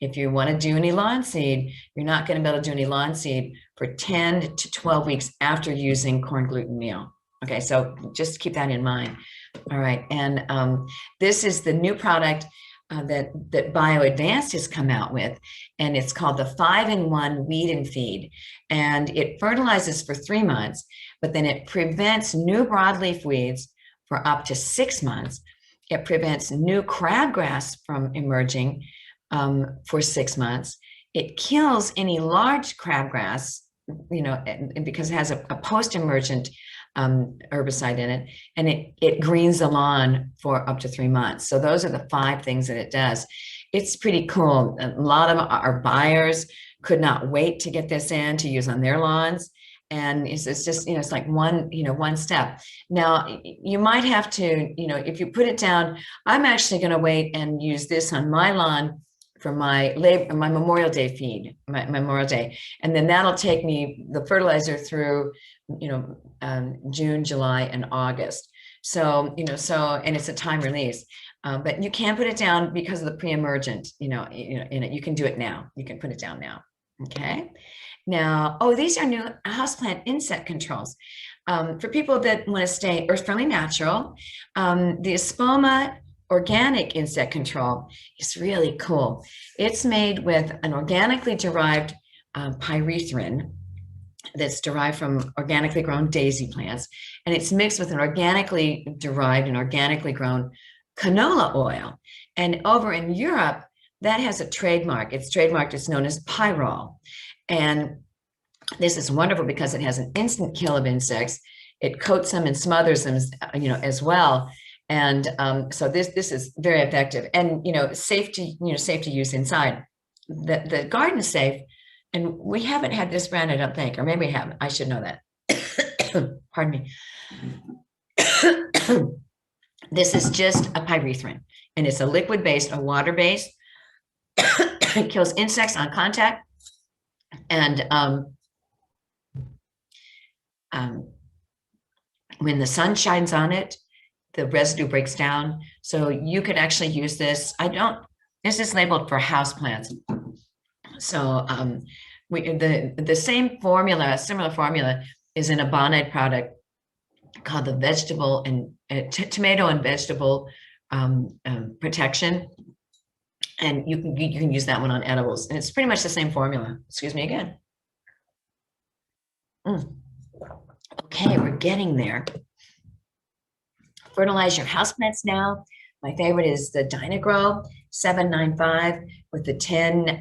if you want to do any lawn seed, you're not going to be able to do any lawn seed for 10 to 12 weeks after using corn gluten meal. Okay, so just keep that in mind. All right, and this is the new product that BioAdvanced has come out with, and it's called the 5-in-1 Weed and Feed. And it fertilizes for 3 months, but then it prevents new broadleaf weeds for up to 6 months. It prevents new crabgrass from emerging for 6 months. It kills any large crabgrass, because it has a post-emergent herbicide in it, and it greens the lawn for up to 3 months. So those are the 5 things that it does. It's pretty cool. A lot of our buyers could not wait to get this in to use on their lawns. And it's just, it's like one step. Now, you might have to, if you put it down, I'm actually going to wait and use this on my lawn for my Memorial Day feed, my Memorial Day. And then that'll take me the fertilizer through, June, July, and August. So, and it's a time release. But you can put it down because of the pre-emergent, in it. You can do it now. You can put it down now. Okay. Now, these are new houseplant insect controls. For people that want to stay earth-friendly natural, the Espoma organic insect control is really cool. It's made with an organically derived pyrethrin that's derived from organically grown daisy plants, and it's mixed with an organically derived and organically grown canola oil. And over in Europe, that has a trademark. It's trademarked. It's known as Pyrol. And this is wonderful because it has an instant kill of insects. It coats them and smothers them, as well. And so this is very effective, and safe to use inside. The garden is safe, and we haven't had this brand, I don't think, or maybe we haven't. I should know that. Pardon me. This is just a pyrethrin, and it's a liquid-based, a water-based. It kills insects on contact, and when the sun shines on it, the residue breaks down. So you could actually use this. This is labeled for houseplants. So the same formula, similar formula, is in a Bonide product called the vegetable and tomato and vegetable protection. And you can use that one on edibles. And it's pretty much the same formula. Excuse me again. Okay, we're getting there. Fertilize your houseplants now. My favorite is the Dynagrow 795 with the 10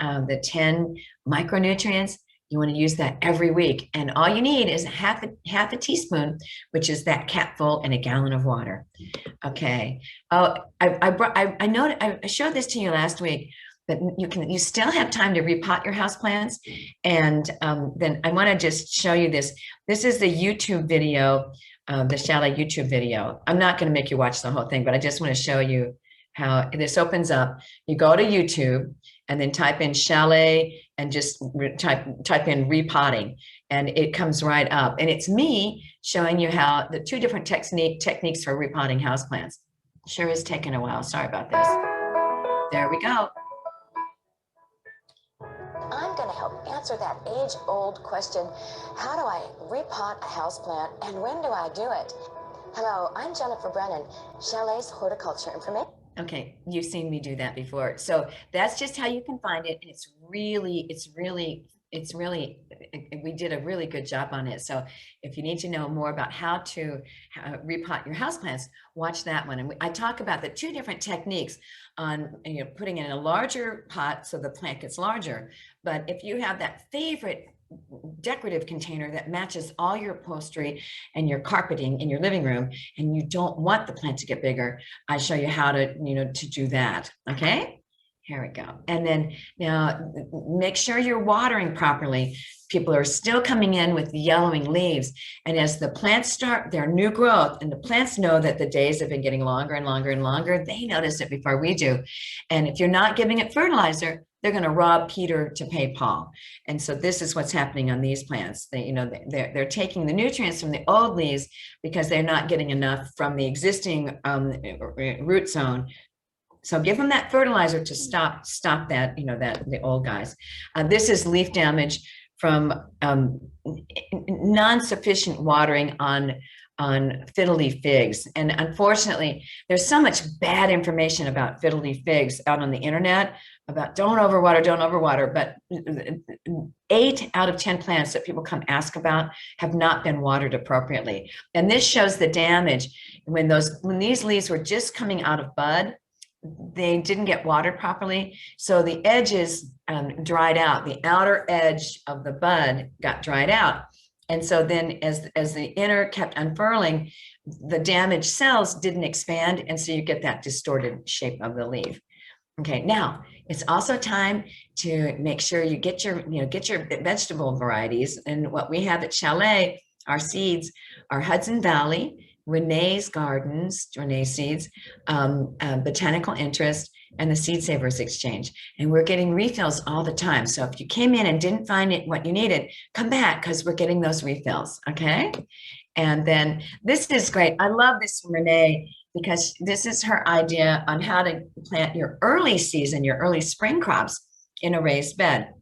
micronutrients. You want to use that every week, and all you need is half a teaspoon, which is that capful in a gallon of water. Okay. I showed this to you last week, but you still have time to repot your houseplants. And then I want to just show you this. This is the YouTube video the Chalet YouTube video. I'm not going to make you watch the whole thing, but I just want to show you how this opens up. You go to YouTube and then type in Chalet and just type in repotting, and it comes right up. And it's me showing you how the 2 different techniques for repotting houseplants. Sure is taking a while. Sorry about this. There we go. I'm going to help answer that age-old question, how do I repot a houseplant and when do I do it? Hello, I'm Jennifer Brennan, Chalet's horticulture information. Okay, you've seen me do that before. So that's just how you can find it. And it's really, we did a really good job on it. So if you need to know more about how to repot your houseplants, watch that one. And I talk about the 2 different techniques on, putting in a larger pot so the plant gets larger. But if you have that favorite decorative container that matches all your upholstery and your carpeting in your living room, and you don't want the plant to get bigger, I show you how to, to do that. Okay, here we go. And then now make sure you're watering properly. People are still coming in with yellowing leaves, and as the plants start their new growth, and the plants know that the days have been getting longer and longer and longer, they notice it before we do. And if you're not giving it fertilizer, they're going to rob Peter to pay Paul. And so this is what's happening on these plants. They're taking the nutrients from the old leaves because they're not getting enough from the existing root zone. So give them that fertilizer to stop that, the old guys. This is leaf damage from non-sufficient watering on fiddle leaf figs. And unfortunately, there's so much bad information about fiddle leaf figs out on the internet about don't overwater. But 8 out of 10 plants that people come ask about have not been watered appropriately. And this shows the damage when these leaves were just coming out of bud. They didn't get watered properly, so the edges dried out. The outer edge of the bud got dried out. And so then as the inner kept unfurling, the damaged cells didn't expand, and so you get that distorted shape of the leaf. Okay, now it's also time to make sure you get your vegetable varieties. And what we have at Chalet, our seeds are Hudson Valley, Renee's Gardens, Renee Seeds, Botanical Interest, and the Seed Savers Exchange. And we're getting refills all the time. So if you came in and didn't find what you needed, come back because we're getting those refills, okay? And then this is great. I love this from Renee because this is her idea on how to plant your early season, your early spring crops in a raised bed,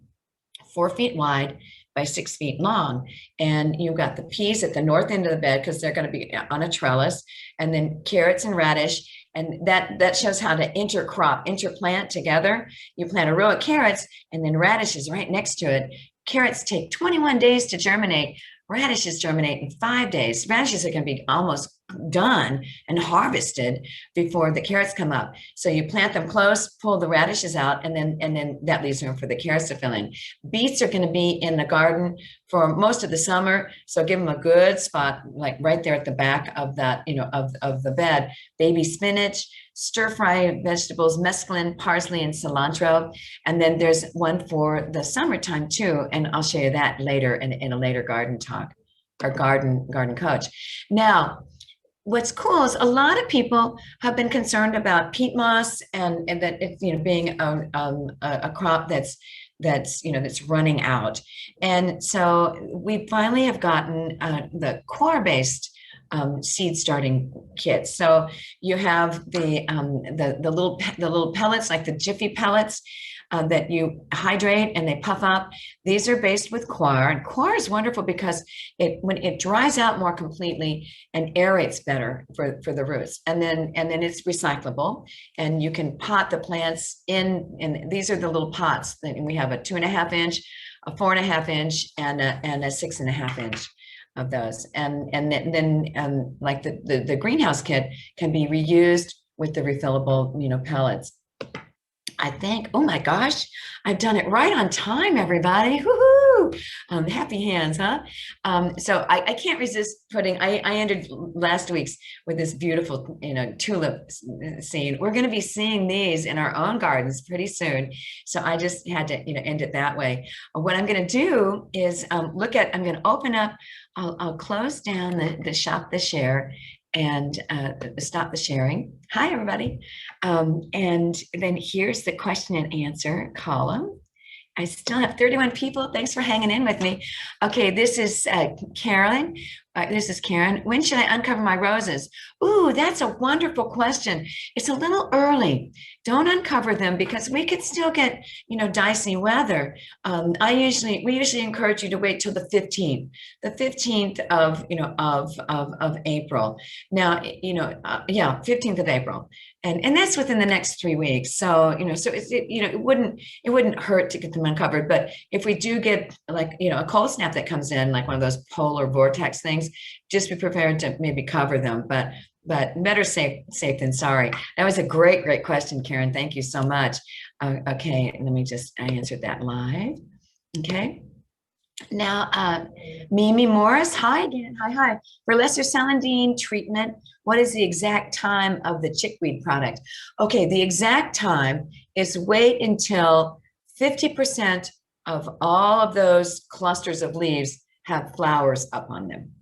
4 feet wide by 6 feet long. And you've got the peas at the north end of the bed because they're going to be on a trellis, and then carrots and radish. And that shows how to interplant together. You plant a row of carrots and then radishes right next to it. Carrots take 21 days to germinate. Radishes germinate in 5 days. Radishes are going to be almost done and harvested before the carrots come up. So you plant them close, pull the radishes out, and then that leaves room for the carrots to fill in. Beets are going to be in the garden for most of the summer, so give them a good spot, like right there at the back of that, of the bed. Baby spinach, stir-fry vegetables, mesclun, parsley, and cilantro. And then there's one for the summertime too, and I'll show you that later in a later garden talk or garden coach. Now, what's cool is a lot of people have been concerned about peat moss and that it's being a crop that's running out. And so we finally have gotten the core-based seed starting kits. So you have the little pellets, like the Jiffy pellets, that you hydrate and they puff up. These are based with coir, and coir is wonderful because when it dries out more completely and aerates better for the roots, and then it's recyclable, and you can pot the plants in. And these are the little pots that we have: a 2.5 inch, a 4.5 inch, and a 6.5 inch of those. And then like the greenhouse kit can be reused with the refillable pellets. I think, oh my gosh, I've done it right on time, everybody. Woohoo! Woo! Happy hands, huh? So I can't resist putting, I ended last week's with this beautiful, tulip scene. We're going to be seeing these in our own gardens pretty soon. So I just had to, end it that way. What I'm going to do is I'm going to open up, I'll close down the shop, the share, and stop the sharing. Hi, everybody. And then here's the question and answer column. I still have 31 people. Thanks for hanging in with me. Okay, this is Carolyn. This is Karen. When should I uncover my roses? Ooh, that's a wonderful question. It's a little early. Don't uncover them because we could still get, dicey weather. We usually encourage you to wait till the 15th of April. Now, 15th of April. And that's within the next 3 weeks. So, it wouldn't hurt to get them uncovered. But if we do get a cold snap that comes in, like one of those polar vortex things, just be prepared to maybe cover them. But better safe than sorry. That was a great question, Karen. Thank you so much. Okay, I answered that live. Okay. Now, Mimi Morris, hi again. Hi. For lesser Salandin treatment, what is the exact time of the chickweed product? Okay, the exact time is wait until 50% of all of those clusters of leaves have flowers up on them.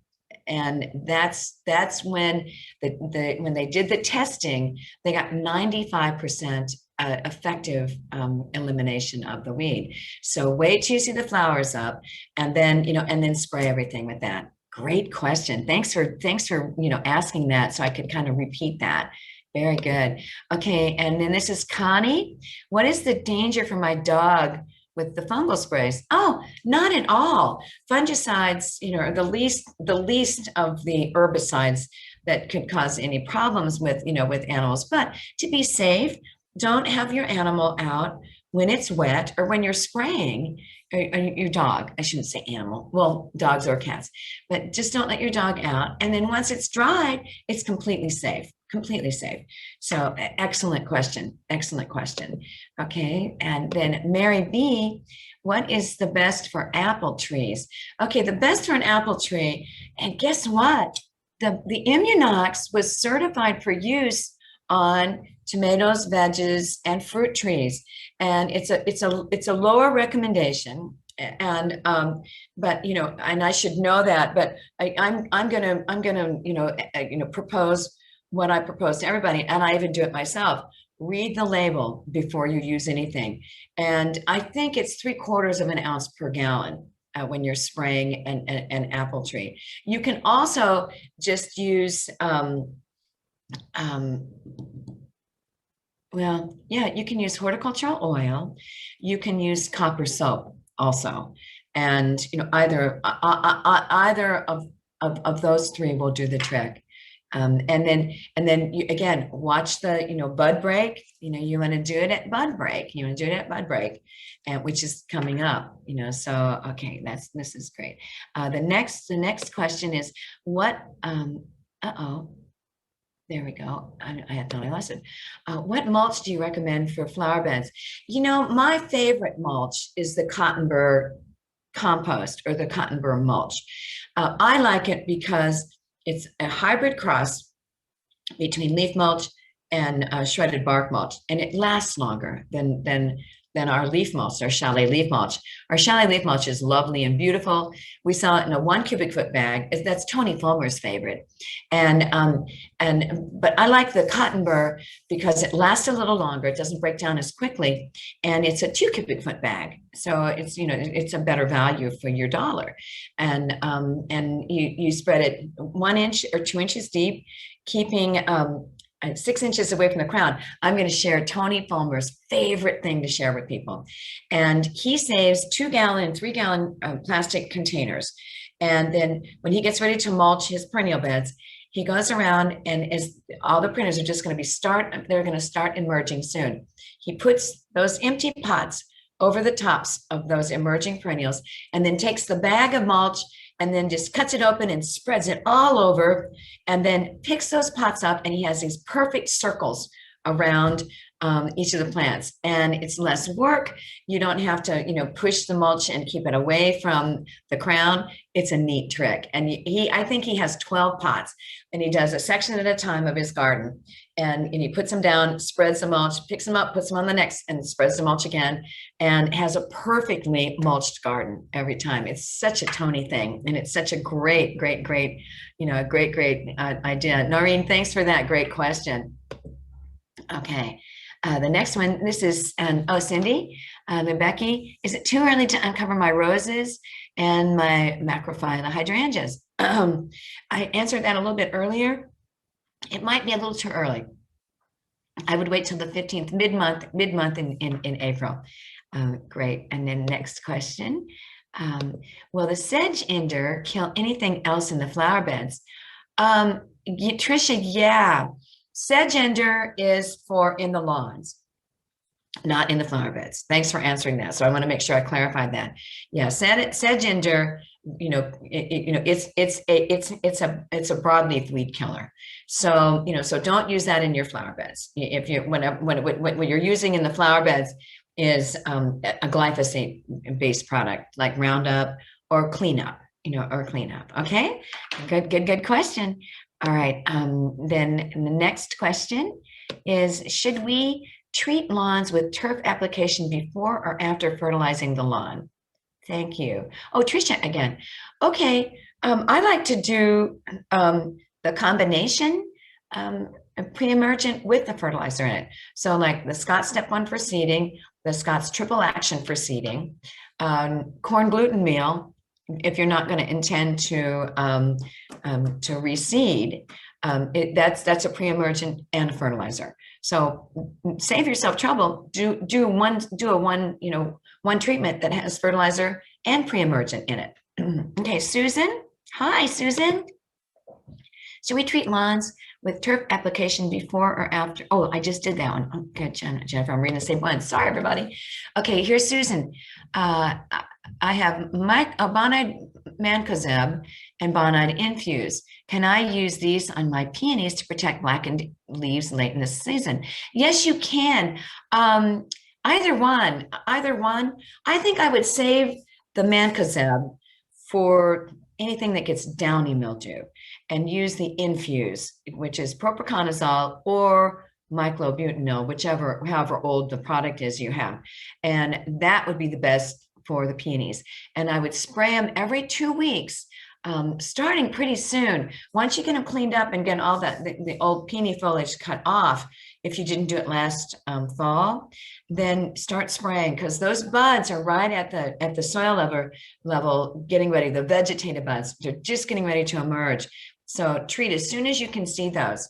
And that's when when they did the testing, they got 95% effective elimination of the weed. So wait till you see the flowers up, and then spray everything with that. Great question. Thanks for asking that, so I could kind of repeat that. Very good. Okay, and then this is Connie. What is the danger for my dog with the fungal sprays? Oh, not at all. Fungicides, are the least of the herbicides that could cause any problems with animals. But to be safe, don't have your animal out when it's wet or when you're spraying your dog. I shouldn't say animal. Well, dogs or cats, but just don't let your dog out. And then once it's dried, it's completely safe. Completely safe. So excellent question. Okay. And then Mary B, what is the best for apple trees? Okay. The best for an apple tree. And guess what? The Immunox was certified for use on tomatoes, veggies, and fruit trees. And it's a lower recommendation. And but and I should know that, but I'm gonna propose what I propose to everybody, and I even do it myself. Read the label before you use anything. And I think it's 3/4 of an ounce per gallon when you're spraying an apple tree. You can also just use, you can use horticultural oil. You can use copper soap also. And, either of those three will do the trick. And then you, again, watch the, bud break. You want to do it at bud break. And which is coming up, so, okay, this is great. The next question is what, there we go. I thought I lost it. What mulch do you recommend for flower beds? My favorite mulch is the cotton burr compost or the cotton burr mulch. I like it because it's a hybrid cross between leaf mulch and shredded bark mulch, and it lasts longer than our leaf mulch, our chalet leaf mulch. Our chalet leaf mulch is lovely and beautiful. We sell it in a 1 cubic foot bag. That's Tony Fulmer's favorite. But I like the cotton burr because it lasts a little longer. It doesn't break down as quickly, and it's a 2 cubic foot bag. So it's a better value for your dollar. And you spread it 1 inch or 2 inches deep, keeping 6 inches away from the crown. I'm going to share Tony Fulmer's favorite thing to share with people. And he saves 2 gallon and 3 gallon plastic containers. And then when he gets ready to mulch his perennial beds, he goes around, and as all the pruners are just going to they're going to start emerging soon. He puts those empty pots over the tops of those emerging perennials, and then takes the bag of mulch and then just cuts it open and spreads it all over, and then picks those pots up, and he has these perfect circles around each of the plants, and it's less work. You don't have to, push the mulch and keep it away from the crown. It's a neat trick. And I think he has 12 pots, and he does a section at a time of his garden. And he puts them down, spreads the mulch, picks them up, puts them on the next, and spreads the mulch again, and has a perfectly mulched garden every time. It's such a Tony thing, and it's such a great, great, great, great idea. Noreen, thanks for that great question. Okay. The next one, this is, Cindy, then Becky, is it too early to uncover my roses and my macrophylla hydrangeas? I answered that a little bit earlier. It might be a little too early. I would wait till the 15th, mid-month in April. Great. And then next question. Will the sedge ender kill anything else in the flower beds? Tricia, yeah. Sedge ender is for in the lawns, not in the flower beds. Thanks for answering that. So I want to make sure I clarified that. Yeah, sedge ender, it's a broadleaf weed killer. So so don't use that in your flower beds. If you when you're using in the flower beds is a glyphosate-based product like Roundup or Cleanup, Okay, good question. All right, then the next question is, should we treat lawns with Terp application before or after fertilizing the lawn? Thank you. Oh, Tricia again. Okay, I like to do the combination pre-emergent with the fertilizer in it. So like the Scott's Step 1 for seeding, the Scott's Triple Action for seeding, corn gluten meal, if you're not going to intend to reseed, that's a pre-emergent and a fertilizer. So save yourself trouble. Do one treatment that has fertilizer and pre-emergent in it. Okay, Susan. Hi, Susan. Should we treat lawns with Terp application before or after? Oh, I just did that one. Oh, good, Jennifer. I'm reading the same one. Sorry, everybody. Okay, here's Susan. I have Bonide Mancozeb and Bonide Infuse. Can I use these on my peonies to protect blackened leaves late in the season? Yes, you can. Either one. I think I would save the Mancozeb for anything that gets downy mildew and use the Infuse, which is propiconazole or myclobutanil, however old the product is you have. And that would be the best for the peonies. And I would spray them every 2 weeks, starting pretty soon. Once you get them cleaned up and get all the old peony foliage cut off, if you didn't do it last fall, then start spraying, because those buds are right at the soil level getting ready. The vegetative buds, they're just getting ready to emerge. So treat as soon as you can see those.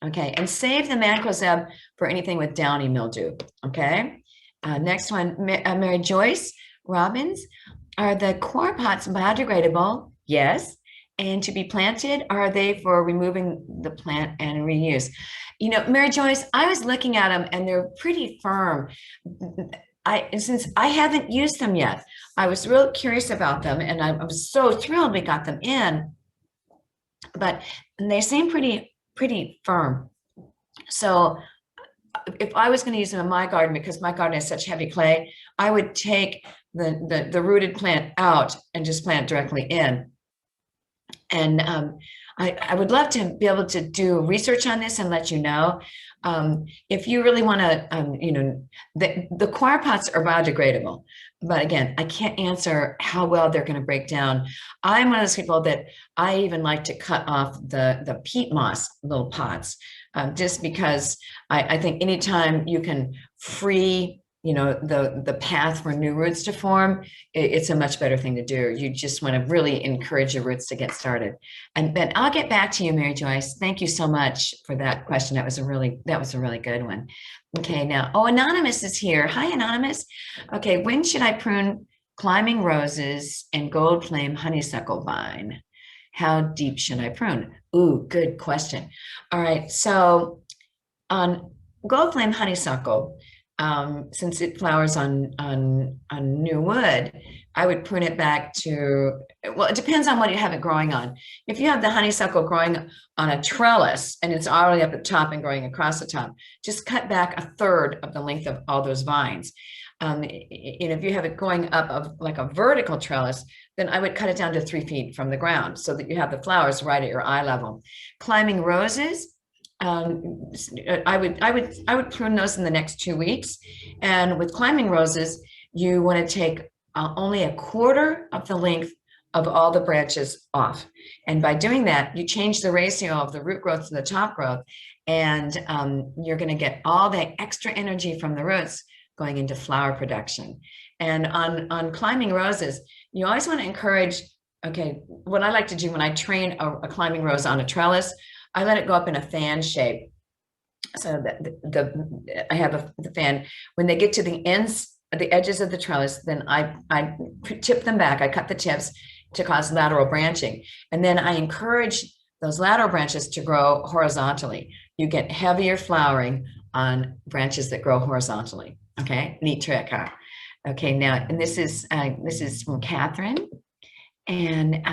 Okay, and save the Mancozeb for anything with downy mildew. Okay, next one, Mary Joyce Robbins. Are the core pots biodegradable? Yes. And to be planted, are they for removing the plant and reuse? Mary Joyce, I was looking at them and they're pretty firm. Since I haven't used them yet, I was real curious about them, and I was so thrilled we got them in. But they seem pretty firm. So if I was going to use them in my garden, because my garden has such heavy clay, I would take the rooted plant out and just plant directly in. And I would love to be able to do research on this and let you know. If you really want to, the coir pots are biodegradable, but again, I can't answer how well they're going to break down. I'm one of those people that I even like to cut off the peat moss little pots, just because I think anytime you can free the path for new roots to form, it's a much better thing to do. You just want to really encourage your roots to get started. And then I'll get back to you, Mary Joyce. Thank you so much for that question. That was a really good one. Okay, now, Anonymous is here. Hi, Anonymous. Okay, when should I prune climbing roses and gold flame honeysuckle vine? How deep should I prune? Ooh, good question. All right, so on gold flame honeysuckle, since it flowers on new wood, I would prune it back to, well, it depends on what you have it growing on. If you have the honeysuckle growing on a trellis and it's already up at the top and growing across the top, just cut back a third of the length of all those vines. And if you have it going up of like a vertical trellis, then I would cut it down to 3 feet from the ground so that you have the flowers right at your eye level. Climbing roses, I would prune those in the next 2 weeks. And with climbing roses, you want to take only a quarter of the length of all the branches off. And by doing that, you change the ratio of the root growth to the top growth, and you're going to get all the extra energy from the roots going into flower production. And on climbing roses, you always want to encourage, okay, what I like to do when I train a climbing rose on a trellis, I let it go up in a fan shape. So I have the fan. When they get to the ends, the edges of the trellis, then I tip them back. I cut the tips to cause lateral branching. And then I encourage those lateral branches to grow horizontally. You get heavier flowering on branches that grow horizontally. Okay, neat trick, huh? Okay, now, and this is from Catherine. And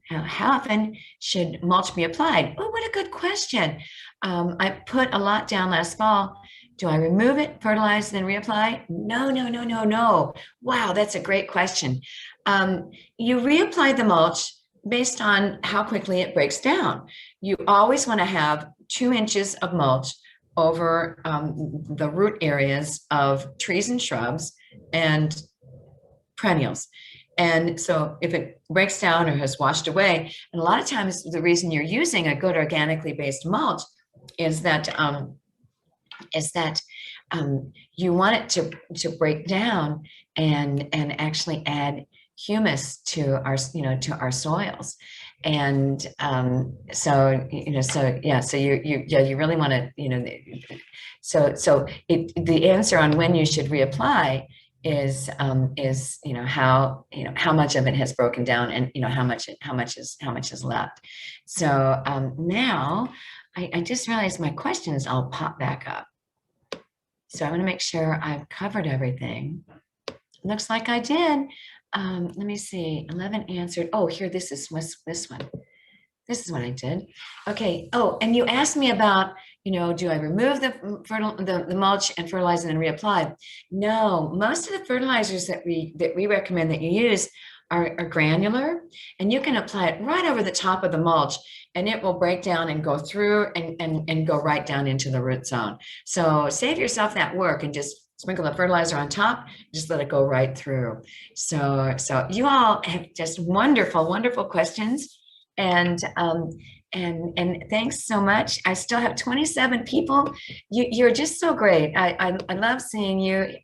how often should mulch be applied? Oh, what a good question. I put a lot down last fall. Do I remove it, fertilize, then reapply? No, no, no, no, no. Wow, that's a great question. You reapply the mulch based on how quickly it breaks down. You always want to have 2 inches of mulch over the root areas of trees and shrubs and perennials. And so if it breaks down or has washed away, and a lot of times the reason you're using a good organically based mulch is that you want it to break down and actually add humus to our soils. And so you really want to, the answer on when you should reapply is how much of it has broken down, and how much is left. So now I just realized my questions all pop back up. So I want to make sure I've covered everything. Looks like I did. Let me see. 11 answered. Oh, here, this this one. This is what I did. Okay. Oh, and you asked me about, do I remove the mulch and fertilize and then reapply? No, most of the fertilizers that we recommend that you use are granular, and you can apply it right over the top of the mulch, and it will break down and go through and go right down into the root zone. So save yourself that work and just sprinkle the fertilizer on top, just let it go right through. So you all have just wonderful, wonderful questions. And thanks so much. I still have 27 people. You're just so great. I love seeing you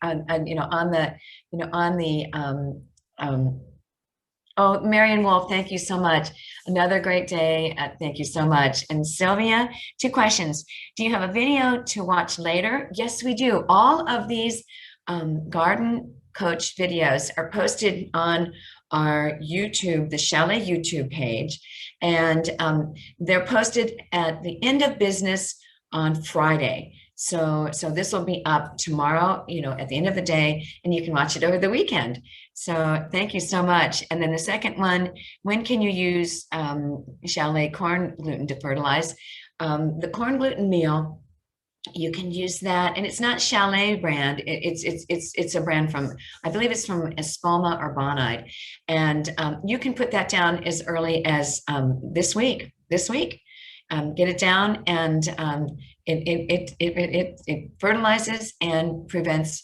oh, Marion Wolf, thank you so much. Another great day. Thank you so much. And Sylvia, 2 questions. Do you have a video to watch later? Yes, we do. All of these garden coach videos are posted on our YouTube, the Chalet YouTube page, and they're posted at the end of business on Friday. So this will be up tomorrow, at the end of the day, and you can watch it over the weekend. So thank you so much. And then the second one, when can you use Chalet corn gluten to fertilize? The corn gluten meal, you can use that, and it's not Chalet brand. It's a brand from, I believe it's from Espoma or Bonide, and you can put that down as early as this week. Get it down, and it fertilizes and prevents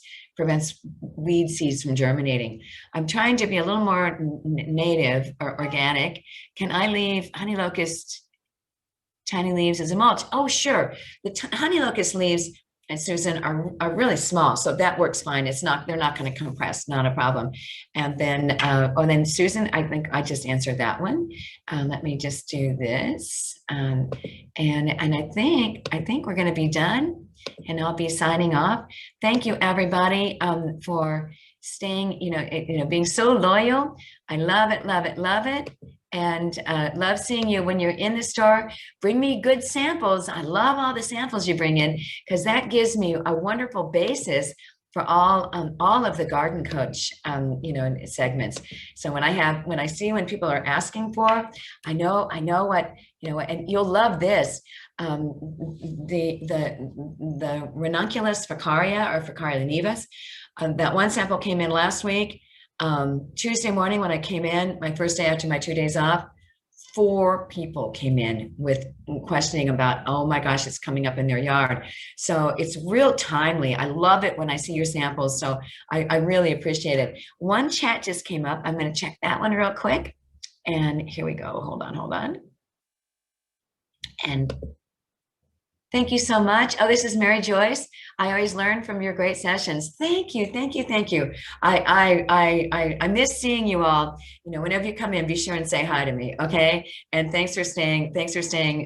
weed seeds from germinating. I'm trying to be a little more native or organic. Can I leave honey locust tiny leaves as a mulch? Oh, sure. The honey locust leaves, and Susan, are really small, so that works fine. They're not going to compress, not a problem. And then Susan, I think I just answered that one. Let me just do this, and I think we're going to be done, and I'll be signing off. Thank you, everybody, for staying, being so loyal. I love it, love it, love it. And love seeing you when you're in the store. Bring me good samples. I love all the samples you bring in, because that gives me a wonderful basis for all of the garden coach, you know, segments. So when I see when people are asking for, I know what, you know, and you'll love this. The Ranunculus Vicaria or Vicaria nivis, that one sample came in last week. Tuesday morning when I came in, my first day after my 2 days off, 4 people came in with questioning about, oh my gosh, it's coming up in their yard. So it's real timely. I love it when I see your samples. So I really appreciate it. One chat just came up. I'm going to check that one real quick. And here we go. Hold on. And thank you so much. Oh, this is Mary Joyce. I always learn from your great sessions. Thank you. I miss seeing you all. You know, whenever you come in, be sure and say hi to me, okay? And thanks for staying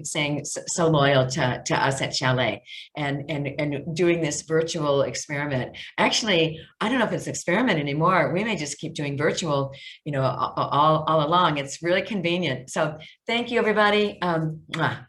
so loyal to us at Chalet and doing this virtual experiment. Actually, I don't know if it's an experiment anymore. We may just keep doing virtual, you know, all along. It's really convenient. So thank you, everybody. Mwah.